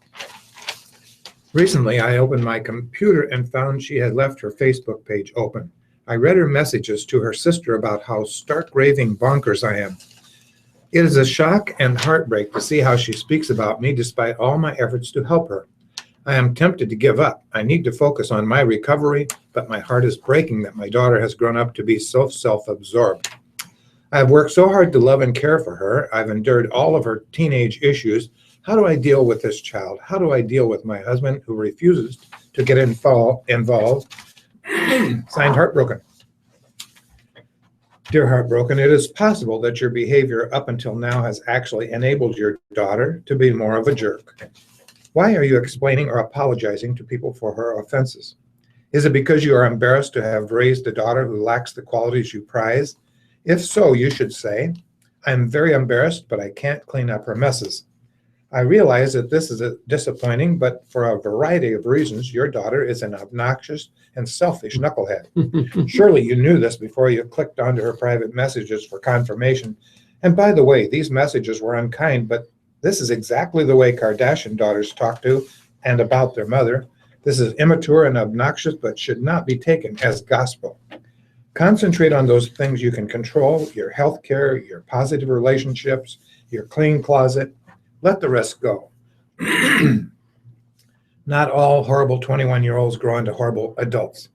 Recently, I opened my computer and found she had left her Facebook page open. I read her messages to her sister about how stark raving bonkers I am. It is a shock and heartbreak to see how she speaks about me despite all my efforts to help her. I am tempted to give up. I need to focus on my recovery, but my heart is breaking that my daughter has grown up to be so self-absorbed. I have worked so hard to love and care for her. I've endured all of her teenage issues. How do I deal with this child? How do I deal with my husband who refuses to get involved? Signed, Heartbroken. Dear Heartbroken, it is possible that your behavior up until now has actually enabled your daughter to be more of a jerk. Why are you explaining or apologizing to people for her offenses? Is it because you are embarrassed to have raised a daughter who lacks the qualities you prize? If so, you should say, I am very embarrassed, but I can't clean up her messes. I realize that this is disappointing, but for a variety of reasons, your daughter is an obnoxious and selfish knucklehead. Surely you knew this before you clicked onto her private messages for confirmation. And by the way, these messages were unkind, but this is exactly the way Kardashian daughters talk to and about their mother. This is immature and obnoxious, but should not be taken as gospel. Concentrate on those things you can control, your health care, your positive relationships, your clean closet. Let the rest go. Not all horrible 21-year-olds grow into horrible adults.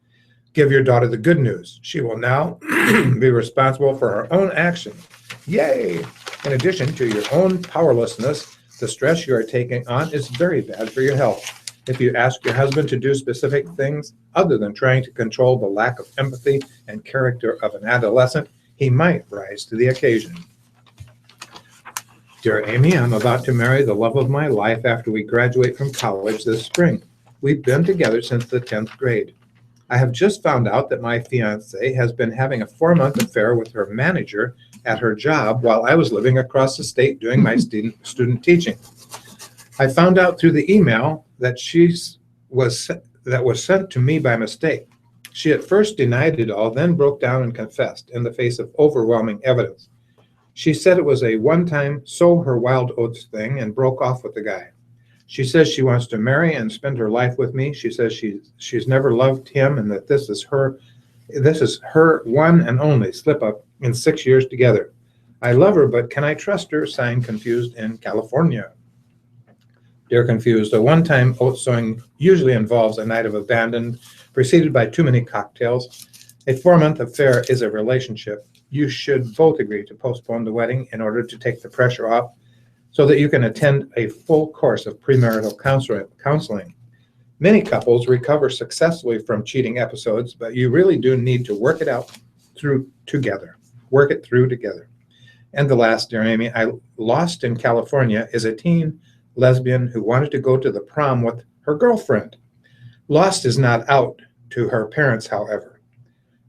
Give your daughter the good news. She will now be responsible for her own actions. Yay! In addition to your own powerlessness, the stress you are taking on is very bad for your health. If you ask your husband to do specific things other than trying to control the lack of empathy and character of an adolescent, he might rise to the occasion. Dear Amy, I'm about to marry the love of my life after we graduate from college this spring. We've been together since the 10th grade. I have just found out that my fiancée has been having a 4-month affair with her manager at her job while I was living across the state doing my student teaching. I found out through the email that was sent to me by mistake. She at first denied it all, then broke down and confessed in the face of overwhelming evidence. She said it was a one-time sow her wild oats thing and broke off with the guy. She says she wants to marry and spend her life with me. She says she's never loved him and that this is her one and only slip-up in 6 years together. I love her, but can I trust her? Signed, Confused in California. Dear Confused, a one-time oat sowing usually involves a night of abandon preceded by too many cocktails. A 4-month affair is a relationship. You should both agree to postpone the wedding in order to take the pressure off so that you can attend a full course of premarital counseling. Many couples recover successfully from cheating episodes, but you really do need to work it through together. And the last, dear Amy, I lost in California is a teen lesbian who wanted to go to the prom with her girlfriend. Lost is not out to her parents, however.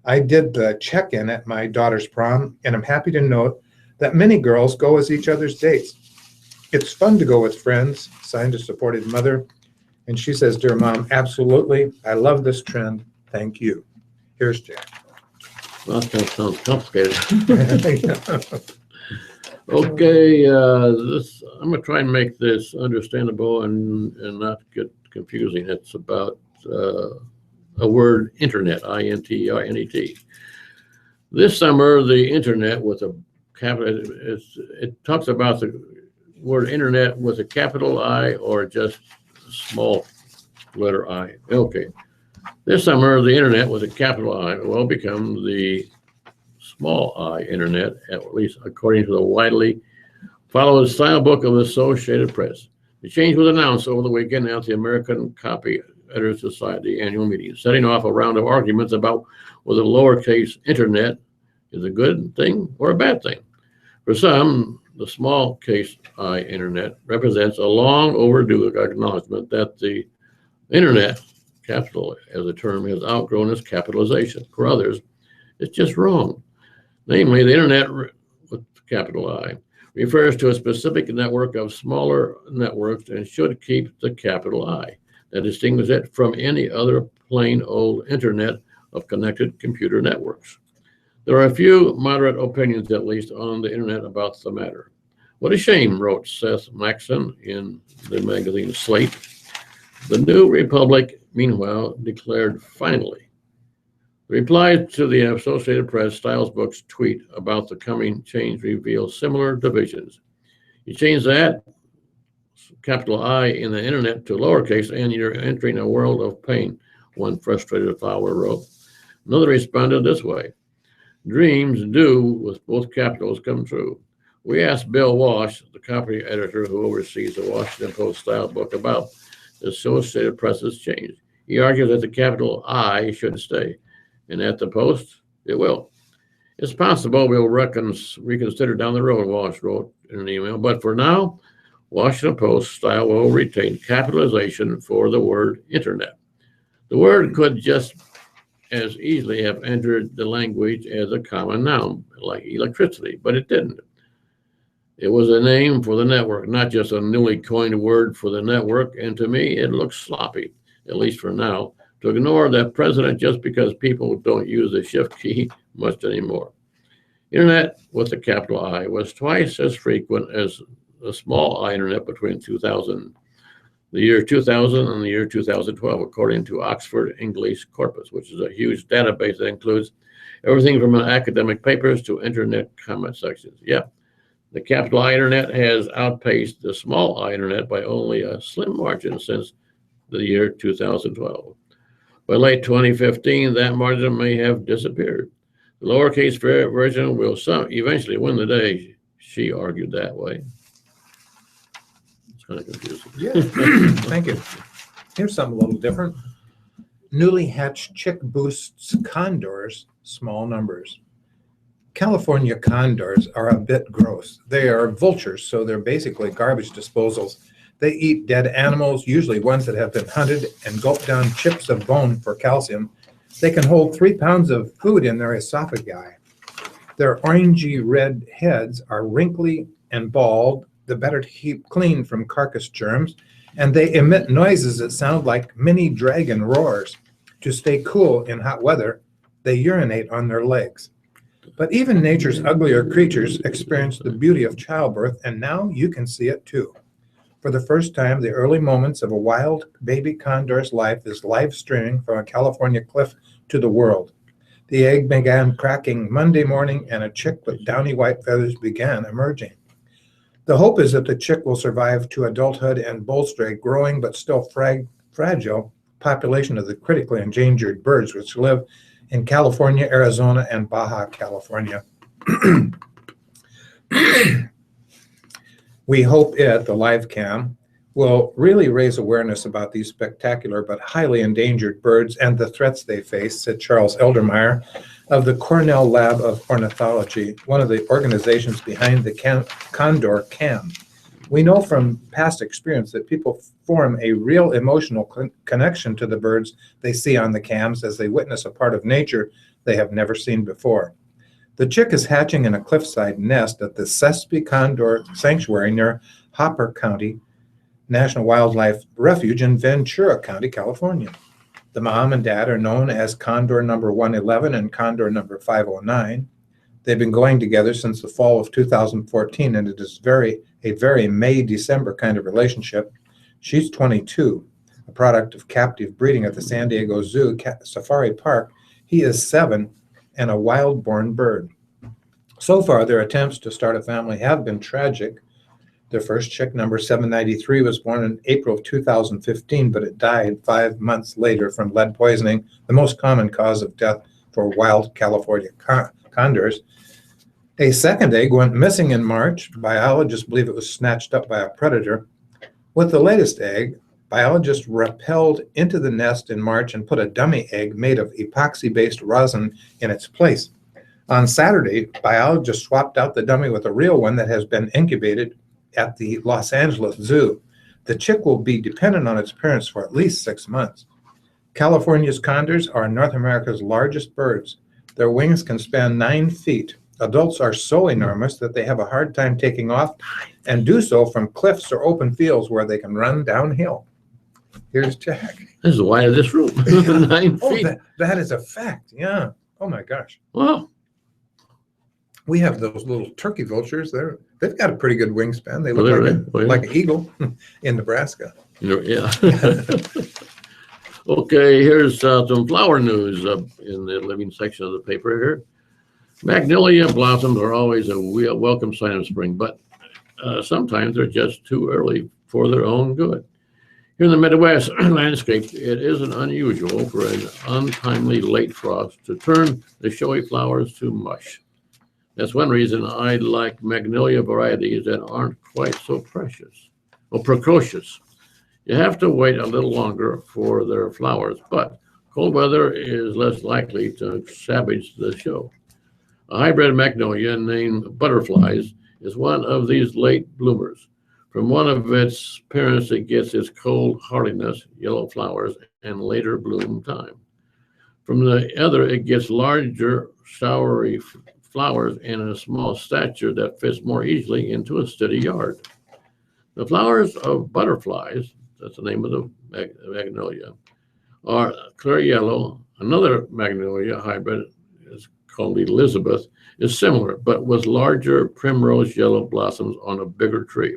I did the check-in at my daughter's prom, and I'm happy to note that many girls go as each other's dates. It's fun to go with friends, signed, a supported mother. And she says, dear Mom, absolutely, I love this trend. Thank you. Here's Jack. Well, that sounds complicated. Okay, I'm gonna try and make this understandable and not get confusing. It's about a word, internet, I-N-T-E-R-N-E-T. This summer, the internet with a capital, it talks about the word internet with a capital I or just small letter I. Okay. This summer, the internet with a capital I will become the small I internet, at least according to the widely followed style book of the Associated Press. The change was announced over the weekend at the American Copy Editors Society annual meeting, setting off a round of arguments about whether lowercase internet is a good thing or a bad thing. For some, the small case I internet represents a long overdue acknowledgement that the internet, capital as a term, has outgrown its capitalization. For others, it's just wrong. Namely, the internet with capital I refers to a specific network of smaller networks and should keep the capital I that distinguishes it from any other plain old internet of connected computer networks. There are a few moderate opinions, at least, on the internet about the matter. What a shame, wrote Seth Maxson in the magazine Slate. The New Republic, meanwhile, declared finally. The reply to the Associated Press Styles Book's tweet about the coming change reveals similar divisions. You change that, capital I, in the internet to lowercase, and you're entering a world of pain, one frustrated follower wrote. Another responded this way. Dreams do, with both capitals, come true. We asked Bill Walsh, the copy editor who oversees the Washington Post style book, about the Associated Press's change. He argues that the capital I should stay, and at the Post, it will. It's possible we'll reconsider down the road, Walsh wrote in an email, but for now, Washington Post style will retain capitalization for the word internet. The word could just as easily have entered the language as a common noun, like electricity, but it didn't. It was a name for the network, not just a newly coined word for the network, and to me, it looks sloppy, at least for now, to ignore that president just because people don't use the shift key much anymore. Internet with a capital I was twice as frequent as the small I internet between the year 2000 and the year 2012, according to Oxford English Corpus, which is a huge database that includes everything from academic papers to internet comment sections. Yeah, the capital I internet has outpaced the small I internet by only a slim margin since the year 2012. By late 2015, that margin may have disappeared. The lowercase version will eventually win the day, she argued that way. It's kind of confusing. Yeah, thank you. Here's something a little different. Newly hatched chick boosts condors, small numbers. California condors are a bit gross. They are vultures, so they're basically garbage disposals. They eat dead animals, usually ones that have been hunted, and gulp down chips of bone for calcium. They can hold 3 pounds of food in their esophagi. Their orangey red heads are wrinkly and bald, the better to keep clean from carcass germs, and they emit noises that sound like mini dragon roars. To stay cool in hot weather, they urinate on their legs. But even nature's uglier creatures experience the beauty of childbirth, and now you can see it too. For the first time, the early moments of a wild baby condor's life is live streaming from a California cliff to the world. The egg began cracking Monday morning, and a chick with downy white feathers began emerging. The hope is that the chick will survive to adulthood and bolster a growing but still fragile population of the critically endangered birds which live in California, Arizona, and Baja California. We hope it, the live cam, will really raise awareness about these spectacular but highly endangered birds and the threats they face, said Charles Eldermeyer of the Cornell Lab of Ornithology, one of the organizations behind the Condor Cam. We know from past experience that people form a real emotional connection to the birds they see on the cams as they witness a part of nature they have never seen before. The chick is hatching in a cliffside nest at the Sespe Condor Sanctuary near Hopper County National Wildlife Refuge in Ventura County, California. The mom and dad are known as Condor number 111 and Condor number 509. They've been going together since the fall of 2014, and it is a very May-December kind of relationship. She's 22, a product of captive breeding at the San Diego Zoo Safari Park. He is 7 and a wild-born bird. So far, their attempts to start a family have been tragic. Their first chick, number 793, was born in April of 2015, but it died 5 months later from lead poisoning, the most common cause of death for wild California condors. A second egg went missing in March. Biologists believe it was snatched up by a predator. With the latest egg, biologists rappelled into the nest in March and put a dummy egg made of epoxy-based rosin in its place. On Saturday, biologists swapped out the dummy with a real one that has been incubated at the Los Angeles Zoo. The chick will be dependent on its parents for at least 6 months. California's condors are North America's largest birds. Their wings can span 9 feet. Adults are so enormous that they have a hard time taking off and do so from cliffs or open fields where they can run downhill. Here's Jack. This is why this room. 9 Oh, feet. that is a fact. Yeah. Oh my gosh. Wow. We have those little turkey vultures. They've got a pretty good wingspan. They Oh, look they're like, right. Oh, yeah. like an eagle in Nebraska. Yeah. Okay, here's some flower news in the living section of the paper here. Magnolia blossoms are always a welcome sign of spring, but sometimes they're just too early for their own good. Here in the Midwest landscape, it isn't unusual for an untimely late frost to turn the showy flowers to mush. That's one reason I like magnolia varieties that aren't quite so precocious. You have to wait a little longer for their flowers, but cold weather is less likely to savage the show. A hybrid magnolia named Butterflies is one of these late bloomers. From one of its parents, it gets its cold hardiness, yellow flowers, and later bloom time. From the other, it gets larger, showery flowers and a small stature that fits more easily into a steady yard. The flowers of Butterflies, that's the name of the magnolia, are clear yellow. Another magnolia hybrid is called Elizabeth, is similar, but with larger primrose yellow blossoms on a bigger tree.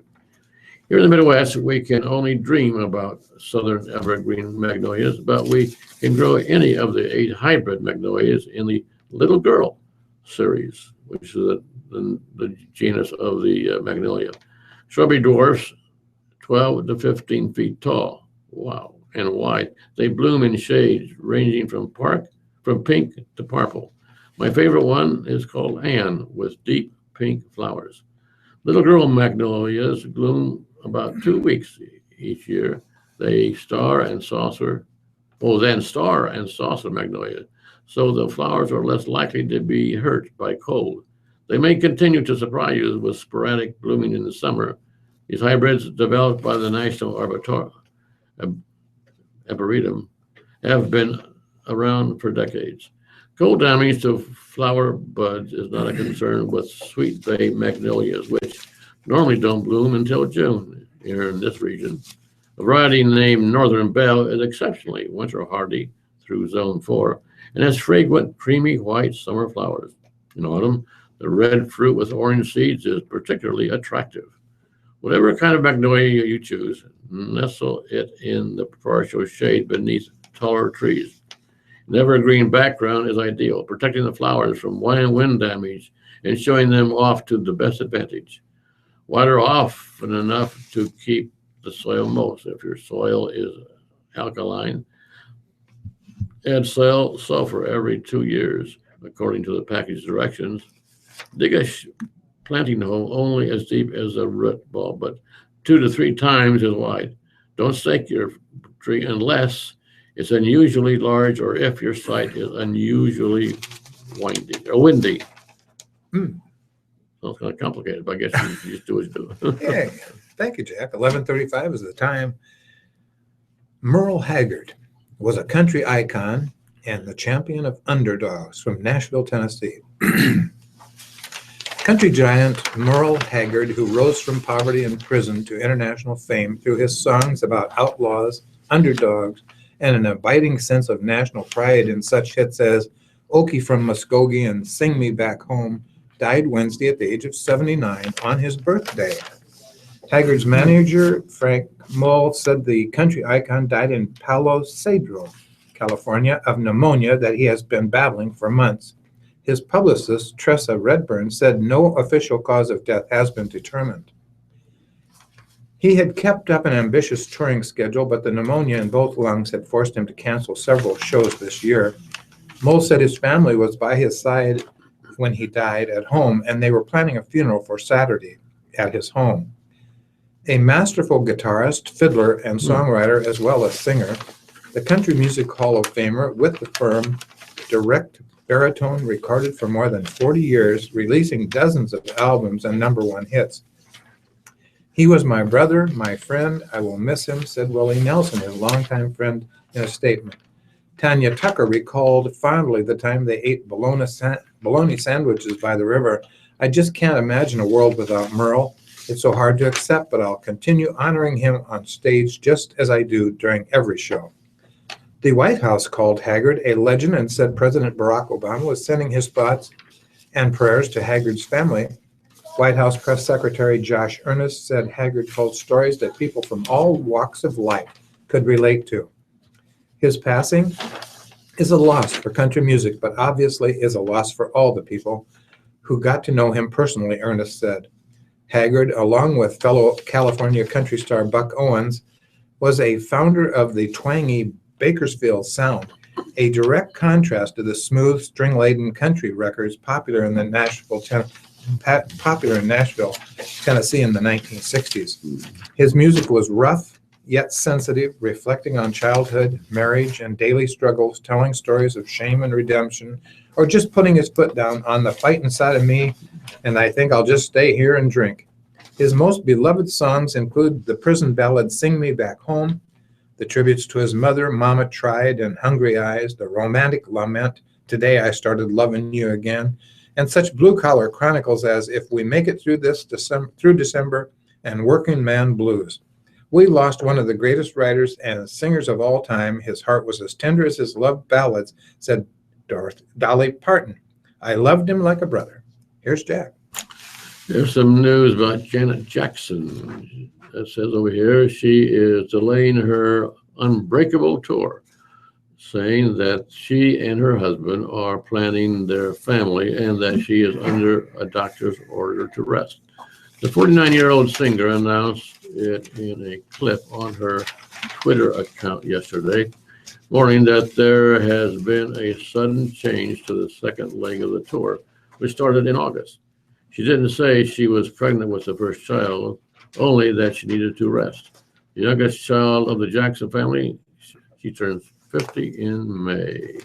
Here in the Midwest, we can only dream about southern evergreen magnolias, but we can grow any of the 8 hybrid magnolias in the Little Girl series, which is the genus of the magnolia. Shrubby dwarfs, 12 to 15 feet tall, wow, and wide. They bloom in shades ranging from pink to purple. My favorite one is called Anne, with deep pink flowers. Little girl magnolias bloom about 2 weeks each year. They star and saucer magnolia, so the flowers are less likely to be hurt by cold. They may continue to surprise you with sporadic blooming in the summer. These hybrids, developed by the National Arboretum, have been around for decades. Cold damage to flower buds is not a concern with sweet bay magnolias, which normally don't bloom until June here in this region. A variety named Northern Belle is exceptionally winter hardy through zone 4 and has fragrant, creamy white summer flowers. In autumn, the red fruit with orange seeds is particularly attractive. Whatever kind of magnolia you choose, nestle it in the partial shade beneath taller trees. An evergreen background is ideal, protecting the flowers from wind damage and showing them off to the best advantage. Water often enough to keep the soil moist. If your soil is alkaline, add sulfur every 2 years, according to the package directions. Dig a planting hole only as deep as a root ball, but 2 to 3 times as wide. Don't stake your tree unless it's unusually large or if your site is unusually windy. Sounds kind of complicated, but I guess you just do what you do. Hey, thank you, Jack. 11:35 is the time. Merle Haggard was a country icon and the champion of underdogs from Nashville, Tennessee. Country giant Merle Haggard, who rose from poverty and prison to international fame through his songs about outlaws, underdogs, and an abiding sense of national pride in such hits as Okie from Muskogee and Sing Me Back Home, died Wednesday at the age of 79 on his birthday. Haggard's manager, Frank Mull, said the country icon died in Palo Cedro, California, of pneumonia that he has been battling for months. His publicist, Tressa Redburn, said no official cause of death has been determined. He had kept up an ambitious touring schedule, but the pneumonia in both lungs had forced him to cancel several shows this year. Mull said his family was by his side when he died at home, and they were planning a funeral for Saturday at his home. A masterful guitarist, fiddler, and songwriter, as well as singer, the Country Music Hall of Famer with the firm direct baritone recorded for more than 40 years, releasing dozens of albums and #1 hits. He was my brother, my friend. I will miss him, said Willie Nelson, his longtime friend, in a statement. Tanya Tucker recalled fondly the time they ate bologna sandwiches by the river. I just can't imagine a world without Merle. It's so hard to accept, but I'll continue honoring him on stage just as I do during every show. The White House called Haggard a legend and said President Barack Obama was sending his thoughts and prayers to Haggard's family. White House Press Secretary Josh Earnest said Haggard told stories that people from all walks of life could relate to. His passing is a loss for country music, but obviously is a loss for all the people who got to know him personally, Earnest said. Haggard, along with fellow California country star Buck Owens, was a founder of the twangy Bakersfield sound, a direct contrast to the smooth, string-laden country records popular in Nashville, Tennessee in the 1960s. His music was rough, yet sensitive, reflecting on childhood, marriage, and daily struggles, telling stories of shame and redemption, or just putting his foot down on the fight inside of me, and I think I'll just stay here and drink. His most beloved songs include the prison ballad Sing Me Back Home, the tributes to his mother, Mama Tried, and Hungry Eyes, the romantic lament, Today I Started Loving You Again, and such blue-collar chronicles as If We Make It Through December, and Working Man Blues. We lost one of the greatest writers and singers of all time. His heart was as tender as his love ballads, said Dolly Parton. I loved him like a brother. Here's Jack. There's some news about Janet Jackson. It says over here she is delaying her Unbreakable tour, saying that she and her husband are planning their family and that she is under a doctor's order to rest. The 49-year-old singer announced it in a clip on her Twitter account yesterday morning that there has been a sudden change to the second leg of the tour, which started in August. She didn't say she was pregnant with the first child, only that she needed to rest. The youngest child of the Jackson family, she turns 50 in May.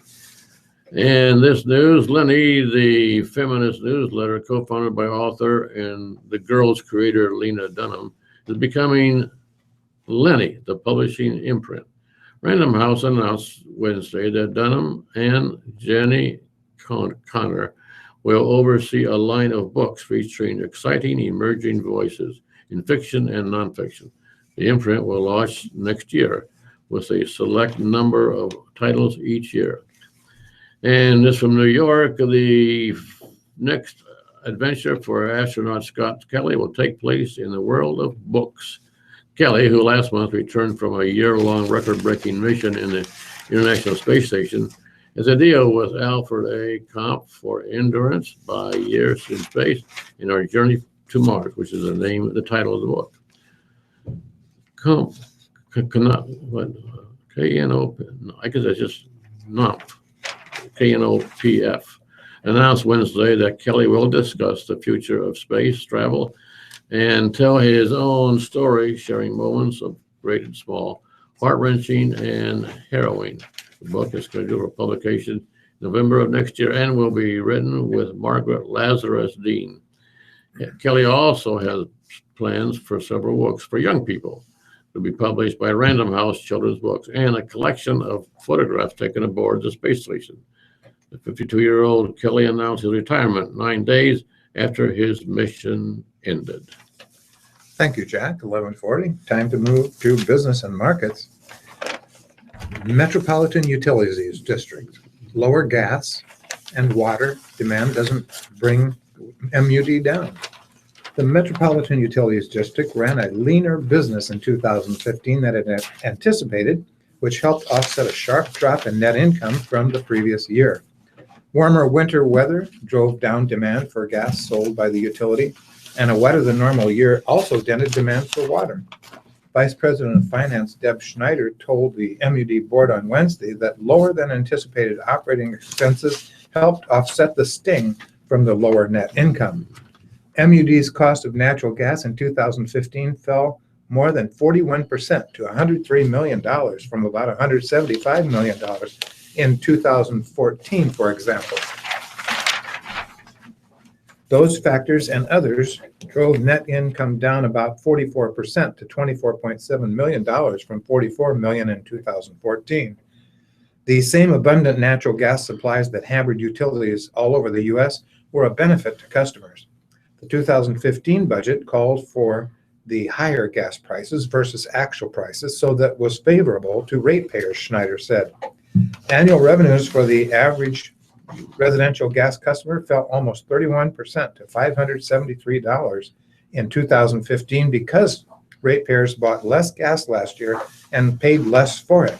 And this news, Lenny, the feminist newsletter co-founded by author and The Girls creator Lena Dunham, is becoming Lenny, the publishing imprint. Random House announced Wednesday that Dunham and Jenny Connor will oversee a line of books featuring exciting emerging voices in fiction and nonfiction. The imprint will launch next year with a select number of titles each year. And this from New York, the next adventure for astronaut Scott Kelly will take place in the world of books. Kelly, who last month returned from a year-long record-breaking mission in the International Space Station, has a deal with Alfred A. Comp for endurance by years in space in our journey to Mars, which is the title of the book. Comp, K-N-O, I guess that's just NOP, K-N-O-P-F, announced Wednesday that Kelly will discuss the future of space travel and tell his own story, sharing moments of great and small, heart-wrenching and harrowing. The book is scheduled for publication November of next year and will be written with Margaret Lazarus Dean. Kelly also has plans for several books for young people to be published by Random House Children's Books and a collection of photographs taken aboard the space station. The 52-year-old Kelly announced his retirement 9 days after his mission ended. Thank you, Jack. 11:40. Time to move to business and markets. Metropolitan Utilities District. Lower gas and water demand doesn't bring MUD down. The Metropolitan Utilities District ran a leaner business in 2015 than it had anticipated, which helped offset a sharp drop in net income from the previous year. Warmer winter weather drove down demand for gas sold by the utility, and a wetter than normal year also dented demand for water. Vice President of Finance Deb Schneider told the MUD board on Wednesday that lower than anticipated operating expenses helped offset the sting from the lower net income. MUD's cost of natural gas in 2015 fell more than 41% to $103 million from about $175 million in 2014, for example. Those factors and others drove net income down about 44% to $24.7 million from $44 million in 2014. The same abundant natural gas supplies that hampered utilities all over the U.S. were a benefit to customers. The 2015 budget called for the higher gas prices versus actual prices, so that was favorable to ratepayers, Schneider said. Annual revenues for the average residential gas customer fell almost 31% to $573 in 2015 because ratepayers bought less gas last year and paid less for it.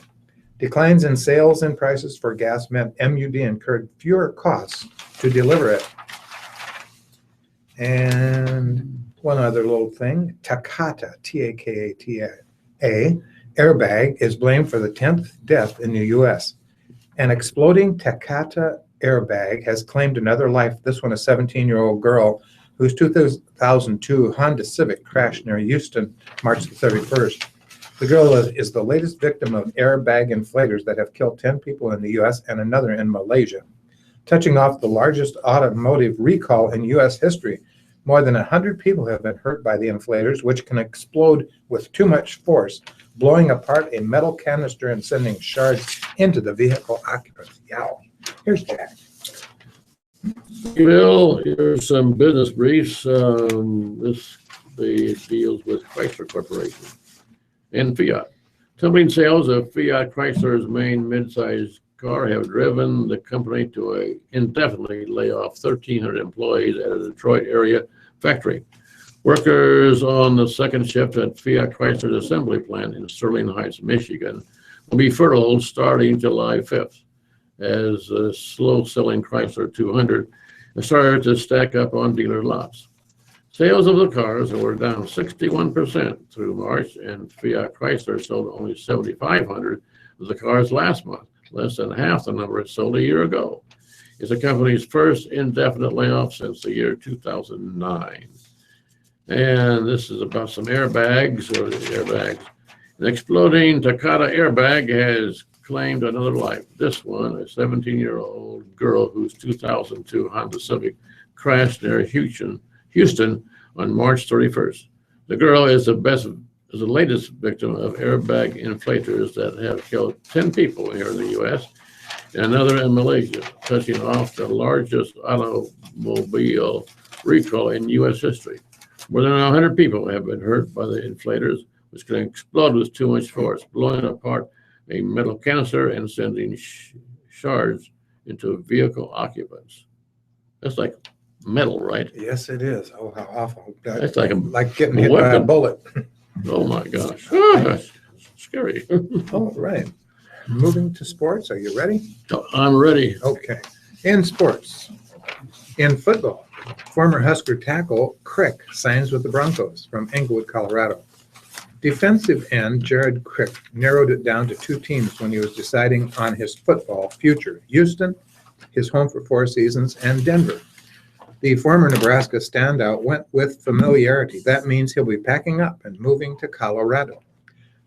Declines in sales and prices for gas meant MUD incurred fewer costs to deliver it. And one other little thing, Takata, T-A-K-A-T-A, airbag is blamed for the 10th death in the U.S. An exploding Takata airbag has claimed another life, this one a 17-year-old girl whose 2002 Honda Civic crashed near Houston March the 31st. The girl is the latest victim of airbag inflators that have killed 10 people in the U.S. and another in Malaysia. Touching off the largest automotive recall in U.S. history, more than 100 people have been hurt by the inflators, which can explode with too much force, blowing apart a metal canister and sending shards into the vehicle occupants. Yow. Here's Jack. Bill, here's some business briefs. This deals with Chrysler Corporation and Fiat. Tumbling sales of Fiat Chrysler's main mid-sized car have driven the company to indefinitely lay off 1,300 employees at a Detroit area factory. Workers on the second shift at Fiat Chrysler's assembly plant in Sterling Heights, Michigan, will be furloughed starting July 5th, as the slow-selling Chrysler 200 has started to stack up on dealer lots. Sales of the cars were down 61% through March, and Fiat Chrysler sold only 7,500 of the cars last month, less than half the number it sold a year ago. It's the company's first indefinite layoff since the year 2009. And this is about some airbags. An exploding Takata airbag has claimed another life. This one, a 17-year-old girl whose 2002 Honda Civic crashed near Houston on March 31st. The girl is the latest victim of airbag inflators that have killed 10 people here in the U.S. and another in Malaysia, touching off the largest automobile recall in U.S. history. More than 100 people have been hurt by the inflators, which can explode with too much force, blowing apart a metal canister and sending shards into vehicle occupants. That's like metal, right? Yes, it is. Oh, how awful. That's like getting hit by a bullet. Oh my gosh. That's scary. All right. Moving to sports. Are you ready? I'm ready. Okay. In sports. In football, former Husker tackle Crick signs with the Broncos from Englewood, Colorado. Defensive end Jared Crick narrowed it down to two teams when he was deciding on his football future: Houston, his home for 4 seasons, and Denver. The former Nebraska standout went with familiarity. That means he'll be packing up and moving to Colorado.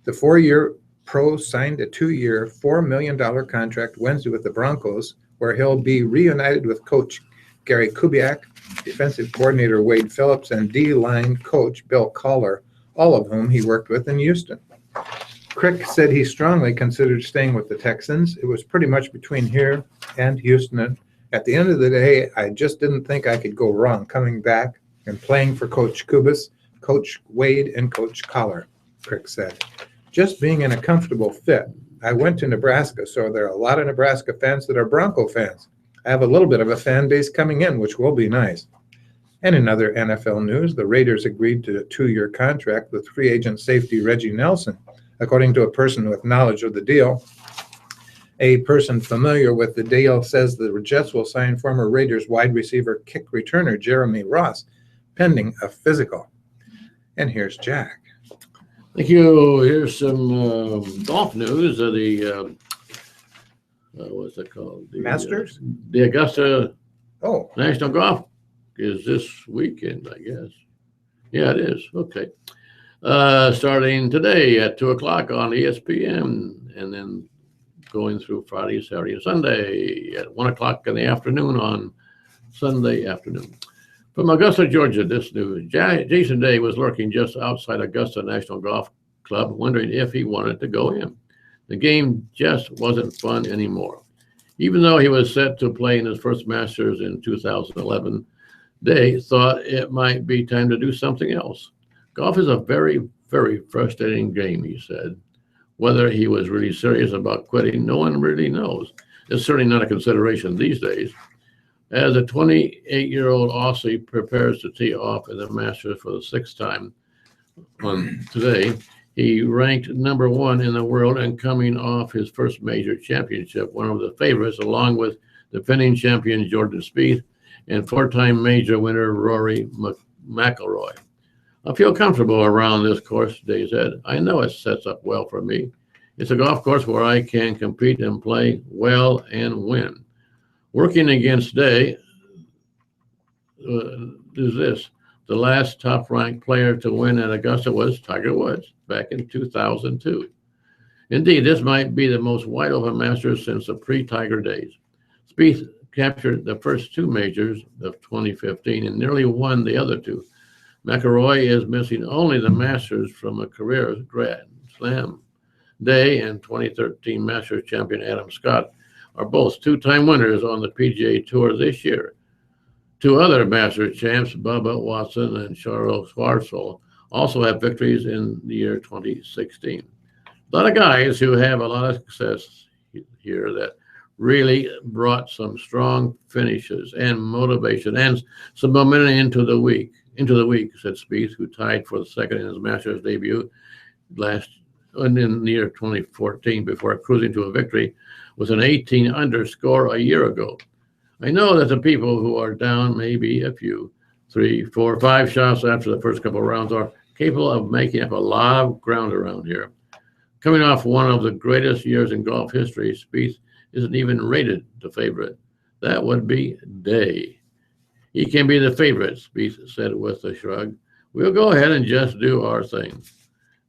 The 4-year pro signed a 2-year, $4 million contract Wednesday with the Broncos, where he'll be reunited with coach Gary Kubiak, defensive coordinator Wade Phillips, and D-line coach Bill Collar, all of whom he worked with in Houston. Crick said he strongly considered staying with the Texans. It was pretty much between here and Houston. At the end of the day, I just didn't think I could go wrong coming back and playing for Coach Kubas, Coach Wade, and Coach Collar, Crick said. Just being in a comfortable fit. I went to Nebraska, so there are a lot of Nebraska fans that are Bronco fans. I have a little bit of a fan base coming in, which will be nice. And in other NFL news, the Raiders agreed to a 2-year contract with free agent safety Reggie Nelson, according to a person with knowledge of the deal. A person familiar with the deal says the Jets will sign former Raiders wide receiver kick returner Jeremy Ross, pending a physical. And here's Jack. Thank you. Here's some golf news of the, what's it called? The Masters? The Augusta Oh, National Golf is this weekend, I guess. Yeah, it is. Okay. Starting today at 2 o'clock on ESPN, and then going through Friday, Saturday, and Sunday at 1 o'clock in the afternoon on Sunday afternoon. From Augusta, Georgia, this news. Jason Day was lurking just outside Augusta National Golf Club, wondering if he wanted to go in. The game just wasn't fun anymore. Even though he was set to play in his first Masters in 2011, Day thought it might be time to do something else. Golf is a very, very frustrating game, he said. Whether he was really serious about quitting, no one really knows. It's certainly not a consideration these days. As a 28-year-old Aussie prepares to tee off in the Masters for the 6th time on today, he ranked number 1 in the world and coming off his first major championship, one of the favorites, along with defending champion Jordan Spieth and 4-time major winner Rory McIlroy. I feel comfortable around this course, Day said. I know it sets up well for me. It's a golf course where I can compete and play well and win. Working against Day is this. The last top-ranked player to win at Augusta was Tiger Woods back in 2002. Indeed, this might be the most wide-open Masters since the pre-Tiger days. Spieth captured the first 2 majors of 2015 and nearly won the other 2. McIlroy is missing only the Masters from a career Grand Slam. Day and 2013 Masters champion Adam Scott are both 2-time winners on the PGA Tour this year. 2 other Masters champs, Bubba Watson and Charles Schwartzel, also have victories in the year 2016. A lot of guys who have a lot of success here that really brought some strong finishes and motivation and some momentum into the week, said Spieth, who tied for the 2nd in his Masters debut in the year 2014 before cruising to a victory with an 18-under score a year ago. I know that the people who are down maybe a few, 3, 4, 5 shots after the first couple of rounds are capable of making up a lot of ground around here. Coming off one of the greatest years in golf history, Spieth isn't even rated the favorite. That would be Day. He can be the favorite, Spieth said with a shrug. We'll go ahead and just do our thing.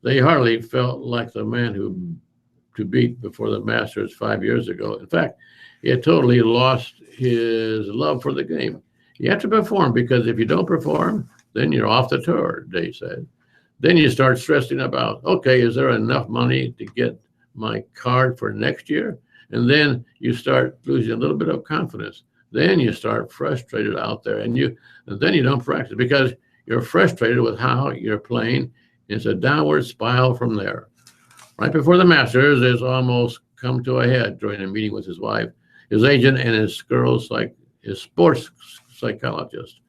They hardly felt like the man to beat before the Masters 5 years ago. In fact, he had totally lost his love for the game. You have to perform, because if you don't perform, then you're off the tour, Day said. Then you start stressing about, okay, is there enough money to get my card for next year? And then you start losing a little bit of confidence. Then you start frustrated out there, and then you don't practice because you're frustrated with how you're playing. It's a downward spiral from there. Right before the Masters, it's almost come to a head during a meeting with his wife, his agent, and his sports psychologist.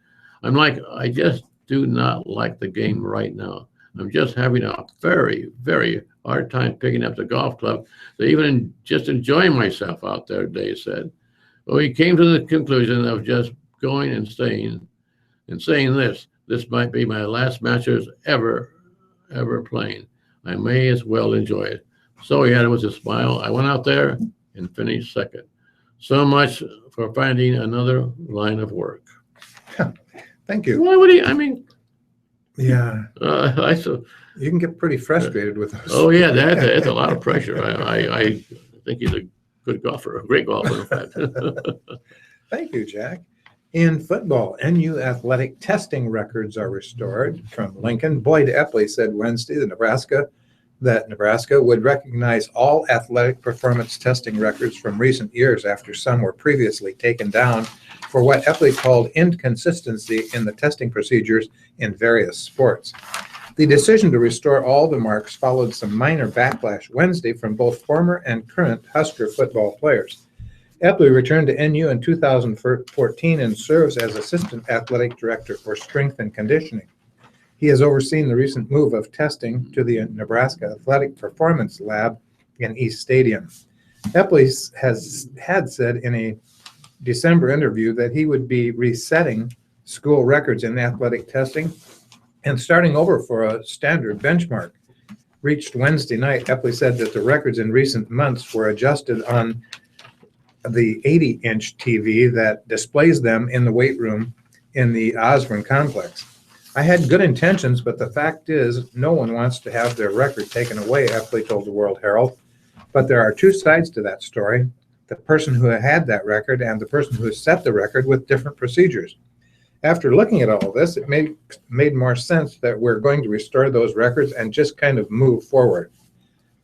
I'm like, I just do not like the game right now. I'm just having a very, very hard time picking up the golf club to even just enjoying myself out there, Day said. Well, he came to the conclusion of just going and staying and saying this might be my last Masters ever playing. I may as well enjoy it. So he added with a smile, I went out there and finished 2nd. So much for finding another line of work. thank you. Why would he? I mean, Yeah, you can get pretty frustrated with those. Oh yeah, that's a lot of pressure. I think he's a good golfer, a great golfer, in fact. Thank you, Jack. In football, NU athletic testing records are restored. From Lincoln, Boyd Epley said Wednesday that Nebraska would recognize all athletic performance testing records from recent years after some were previously taken down for what Epley called inconsistency in the testing procedures in various sports. The decision to restore all the marks followed some minor backlash Wednesday from both former and current Husker football players. Epley returned to NU in 2014 and serves as Assistant Athletic Director for Strength and Conditioning. He has overseen the recent move of testing to the Nebraska Athletic Performance Lab in East Stadium. Epley had said in a December interview that he would be resetting school records in athletic testing and starting over for a standard benchmark. Reached Wednesday night, Epley said that the records in recent months were adjusted on the 80-inch TV that displays them in the weight room in the Osborne complex. I had good intentions, but the fact is no one wants to have their record taken away, Epley told the World Herald. But there are two sides to that story, the person who had that record and the person who set the record with different procedures. After looking at all this, it made more sense that we're going to restore those records and just kind of move forward.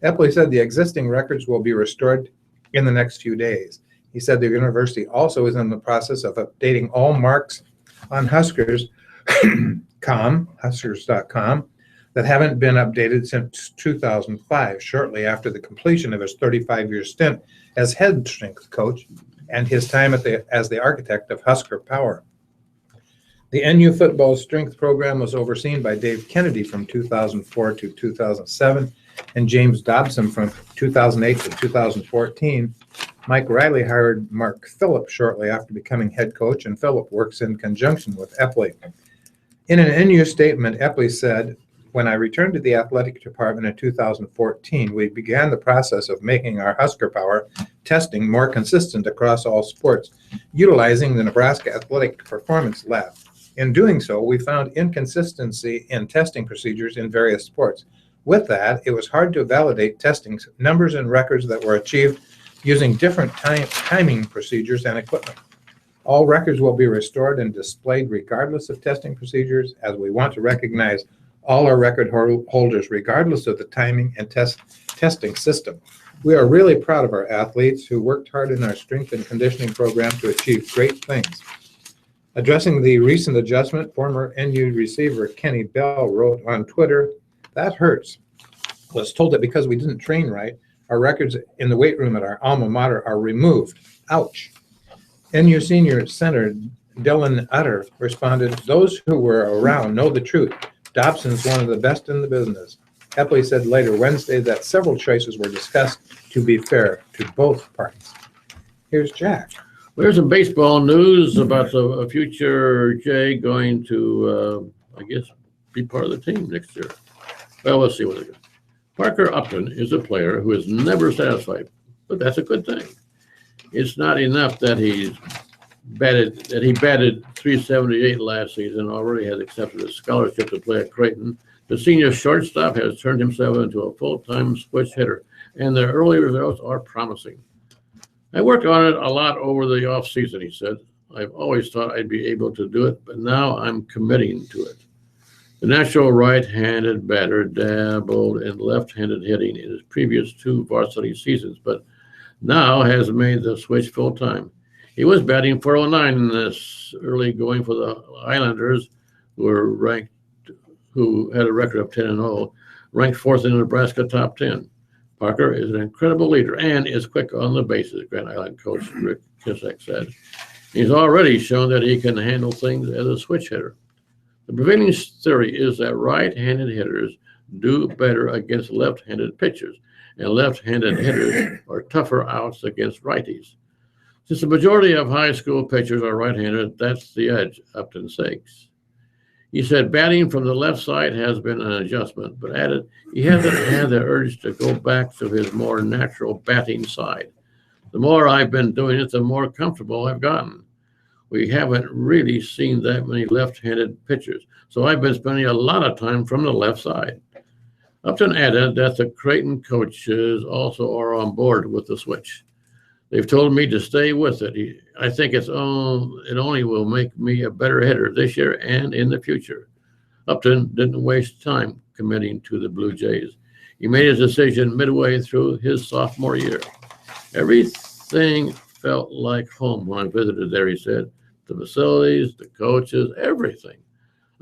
Epley said the existing records will be restored in the next few days. He said the university also is in the process of updating all marks on Huskers.com that haven't been updated since 2005, shortly after the completion of his 35-year stint as head strength coach and his time as the architect of Husker Power. The NU football strength program was overseen by Dave Kennedy from 2004 to 2007 and James Dobson from 2008 to 2014. Mike Riley hired Mark Phillip shortly after becoming head coach, and Phillip works in conjunction with Epley. In an NU statement, Epley said, "When I returned to the athletic department in 2014, we began the process of making our Husker Power testing more consistent across all sports, utilizing the Nebraska Athletic Performance Lab. In doing so, we found inconsistency in testing procedures in various sports. With that, it was hard to validate testing numbers and records that were achieved using different timing procedures and equipment. All records will be restored and displayed regardless of testing procedures, as we want to recognize all our record holders regardless of the timing and testing system. We are really proud of our athletes who worked hard in our strength and conditioning program to achieve great things." Addressing the recent adjustment, former NU receiver Kenny Bell wrote on Twitter, "That hurts. I was told that because we didn't train right, our records in the weight room at our alma mater are removed. Ouch." NU senior center Dylan Utter responded, "Those who were around know the truth. Dobson's one of the best in the business." Epley said later Wednesday that several choices were discussed to be fair to both parties. Here's Jack. Well, there's some baseball news about the future Jay going to, I guess, be part of the team next year. Well, let's see what they do. Parker Upton is a player who is never satisfied, but that's a good thing. It's not enough that he batted .378 last season, already has accepted a scholarship to play at Creighton. The senior shortstop has turned himself into a full-time switch hitter, and the early results are promising. "I worked on it a lot over the offseason," he said. "I've always thought I'd be able to do it, but now I'm committing to it." The natural right-handed batter dabbled in left-handed hitting in his previous two varsity seasons, but now has made the switch full-time. He was batting .409 in this early going for the Islanders, who had a record of 10-0, ranked fourth in the Nebraska top 10. Parker is an incredible leader and is quick on the bases, Grand Island coach Rick Kissack said. He's already shown that he can handle things as a switch hitter. The prevailing theory is that right-handed hitters do better against left-handed pitchers, and left-handed hitters are tougher outs against righties. Since the majority of high school pitchers are right-handed, that's the edge, Upton says. He said batting from the left side has been an adjustment, but added he hasn't had the urge to go back to his more natural batting side. "The more I've been doing it, the more comfortable I've gotten. We haven't really seen that many left-handed pitchers, so I've been spending a lot of time from the left side." Upton added that the Creighton coaches also are on board with the switch. "They've told me to stay with it. I think it only will make me a better hitter this year and in the future." Upton didn't waste time committing to the Blue Jays. He made his decision midway through his sophomore year. "Everything felt like home when I visited there," he said. "The facilities, the coaches, everything.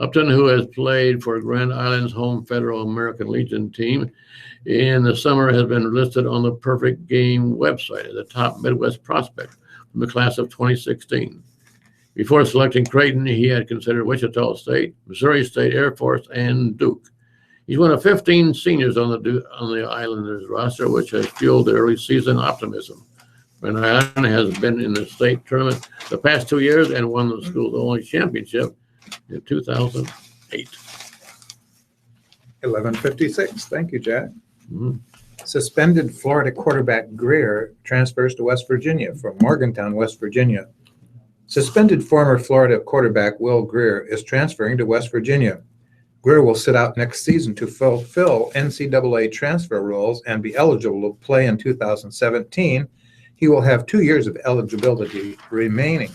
Upton, who has played for Grand Island's home Federal American Legion team in the summer, has been listed on the Perfect Game website as a top Midwest prospect from the class of 2016. Before selecting Creighton, he had considered Wichita State, Missouri State Air Force, and Duke. He's one of 15 seniors on the Islanders roster, which has fueled the early season optimism. Grand Island has been in the state tournament the past 2 years and won the school's only championship in 2008. 11:56. Thank you, Jack. Mm-hmm. Suspended Florida quarterback Greer transfers to West Virginia from Morgantown, West Virginia. Suspended former Florida quarterback Will Greer is transferring to West Virginia. Greer will sit out next season to fulfill NCAA transfer rules and be eligible to play in 2017. He will have 2 years of eligibility remaining.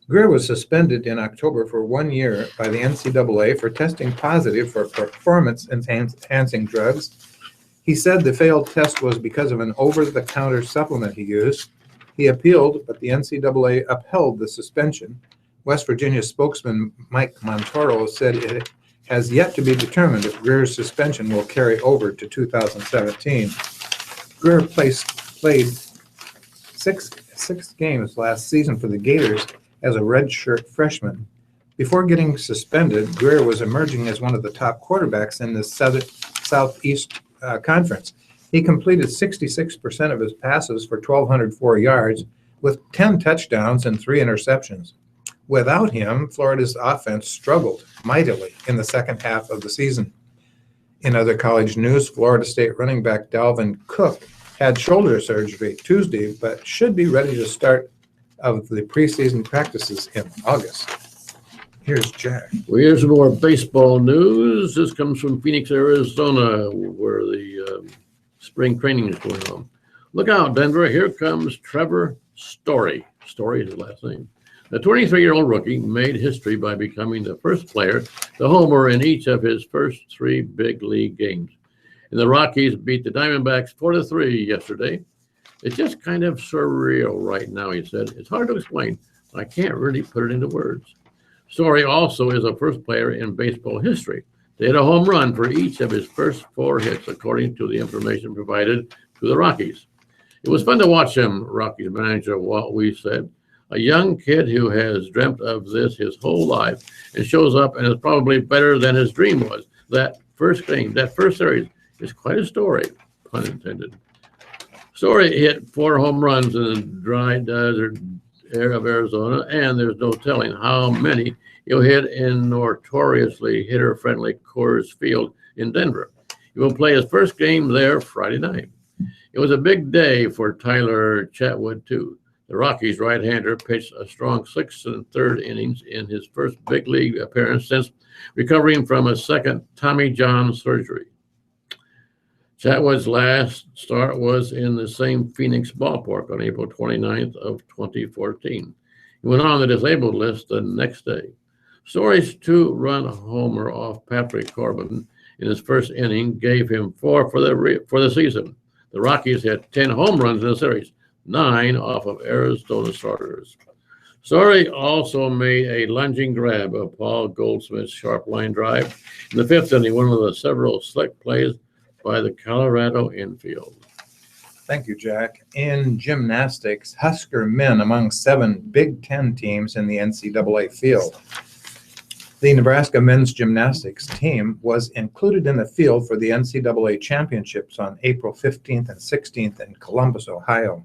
Greer was suspended in October for 1 year by the NCAA for testing positive for performance-enhancing drugs. He said the failed test was because of an over-the-counter supplement he used. He appealed, but the NCAA upheld the suspension. West Virginia spokesman Mike Montoro said it has yet to be determined if Greer's suspension will carry over to 2017. Greer played six games last season for the Gators as a redshirt freshman. Before getting suspended, Greer was emerging as one of the top quarterbacks in the Southeast Conference. He completed 66% of his passes for 1,204 yards with 10 touchdowns and 3 interceptions. Without him, Florida's offense struggled mightily in the second half of the season. In other college news, Florida State running back Dalvin Cook had shoulder surgery Tuesday, but should be ready to start of the preseason practices in August. Here's Jack. Well, here's some more baseball news. This comes from Phoenix, Arizona, where the spring training is going on. Look out, Denver. Here comes Trevor Story. Story is his last name. The 23-year-old rookie made history by becoming the first player to homer in each of his first 3 big league games. And the Rockies beat the Diamondbacks 4-3 yesterday. It's just kind of surreal right now, he said. It's hard to explain. I can't really put it into words. Story also is the first player in baseball history to hit a home run for each of his first 4 hits, according to the information provided to the Rockies. It was fun to watch him, Rockies manager Walt Weiss said. A young kid who has dreamt of this his whole life and shows up and is probably better than his dream was. That first game, that first series is quite a story, pun intended. Story hit 4 home runs in the dry desert area of Arizona, and there's no telling how many he'll hit in notoriously hitter-friendly Coors Field in Denver. He will play his first game there Friday night. It was a big day for Tyler Chatwood, too. The Rockies' right-hander pitched a strong 6 1/3 innings in his first big league appearance since recovering from a second Tommy John surgery. Chatwood's last start was in the same Phoenix ballpark on April 29th of 2014. He went on the disabled list the next day. Story's 2-run homer off Patrick Corbin in his first inning gave him 4 for the season. The Rockies had 10 home runs in the series, 9 off of Arizona starters. Story also made a lunging grab of Paul Goldschmidt's sharp line drive in the 5th inning, one of the several slick plays by the Colorado infield. Thank you, Jack. In gymnastics, Husker men among 7 Big Ten teams in the NCAA field. The Nebraska men's gymnastics team was included in the field for the NCAA championships on April 15th and 16th in Columbus, Ohio.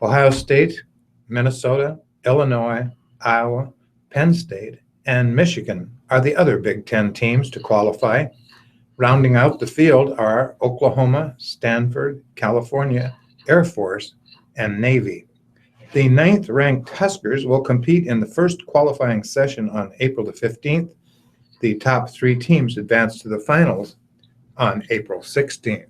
Ohio State, Minnesota, Illinois, Iowa, Penn State, and Michigan are the other Big Ten teams to qualify. Rounding out the field are Oklahoma, Stanford, California, Air Force, and Navy. The 9th-ranked Huskers will compete in the first qualifying session on April the 15th. The top 3 teams advance to the finals on April 16th.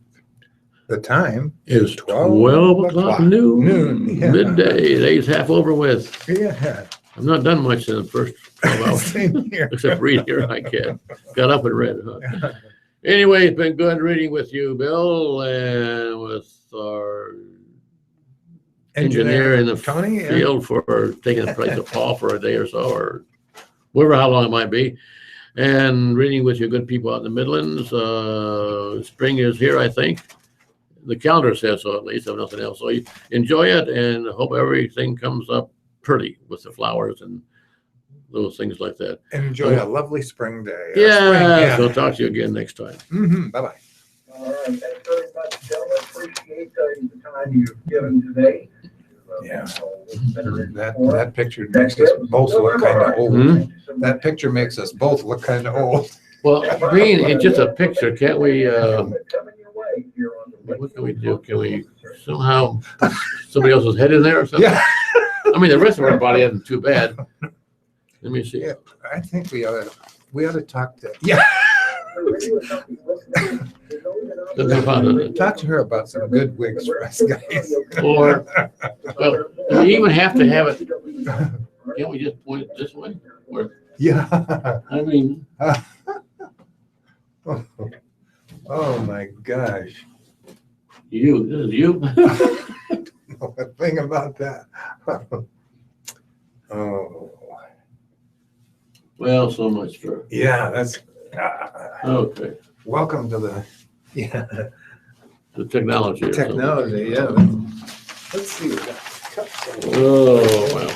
The time is 12 o'clock noon. Yeah. Midday. The day's half over with. Yeah. I've not done much in the first 12 hours. Same here. Except read here, I can. Got up and read, huh? Anyway, it's been good reading with you, Bill, and with our engineer in the Tony, field for taking the place of Paul for a day or so, or wherever, how long it might be. And reading with your good people out in the Midlands. Spring is here, I think. The calendar says so, at least, if nothing else. So you enjoy it and hope everything comes up pretty with the flowers and those things like that. Enjoy a lovely spring day. Yeah, so talk to you again next time. Bye-bye. All right, thanks very much, gentlemen. Appreciate the time you've given today. Yeah. Better That picture makes us both look kind of old. That picture makes us both look kind of old. Well, being it's just a picture, can't we, Coming your way here on the what can we do? Can we somehow put somebody else's head in there or something? Yeah. I mean, the rest of our body isn't too bad. Let me see. Yeah, I think we ought to talk to. Yeah. Talk to her about some good wigs for us guys. Or, well, do we even have to have it? Can't we just point it this way? Or, Yeah. I mean, Oh my gosh. this is you. Know a thing about that. Oh. Well, so much for, Yeah, that's okay, welcome to the the technology. or something. technology. Yeah. Let's see. We got cups. Oh, well,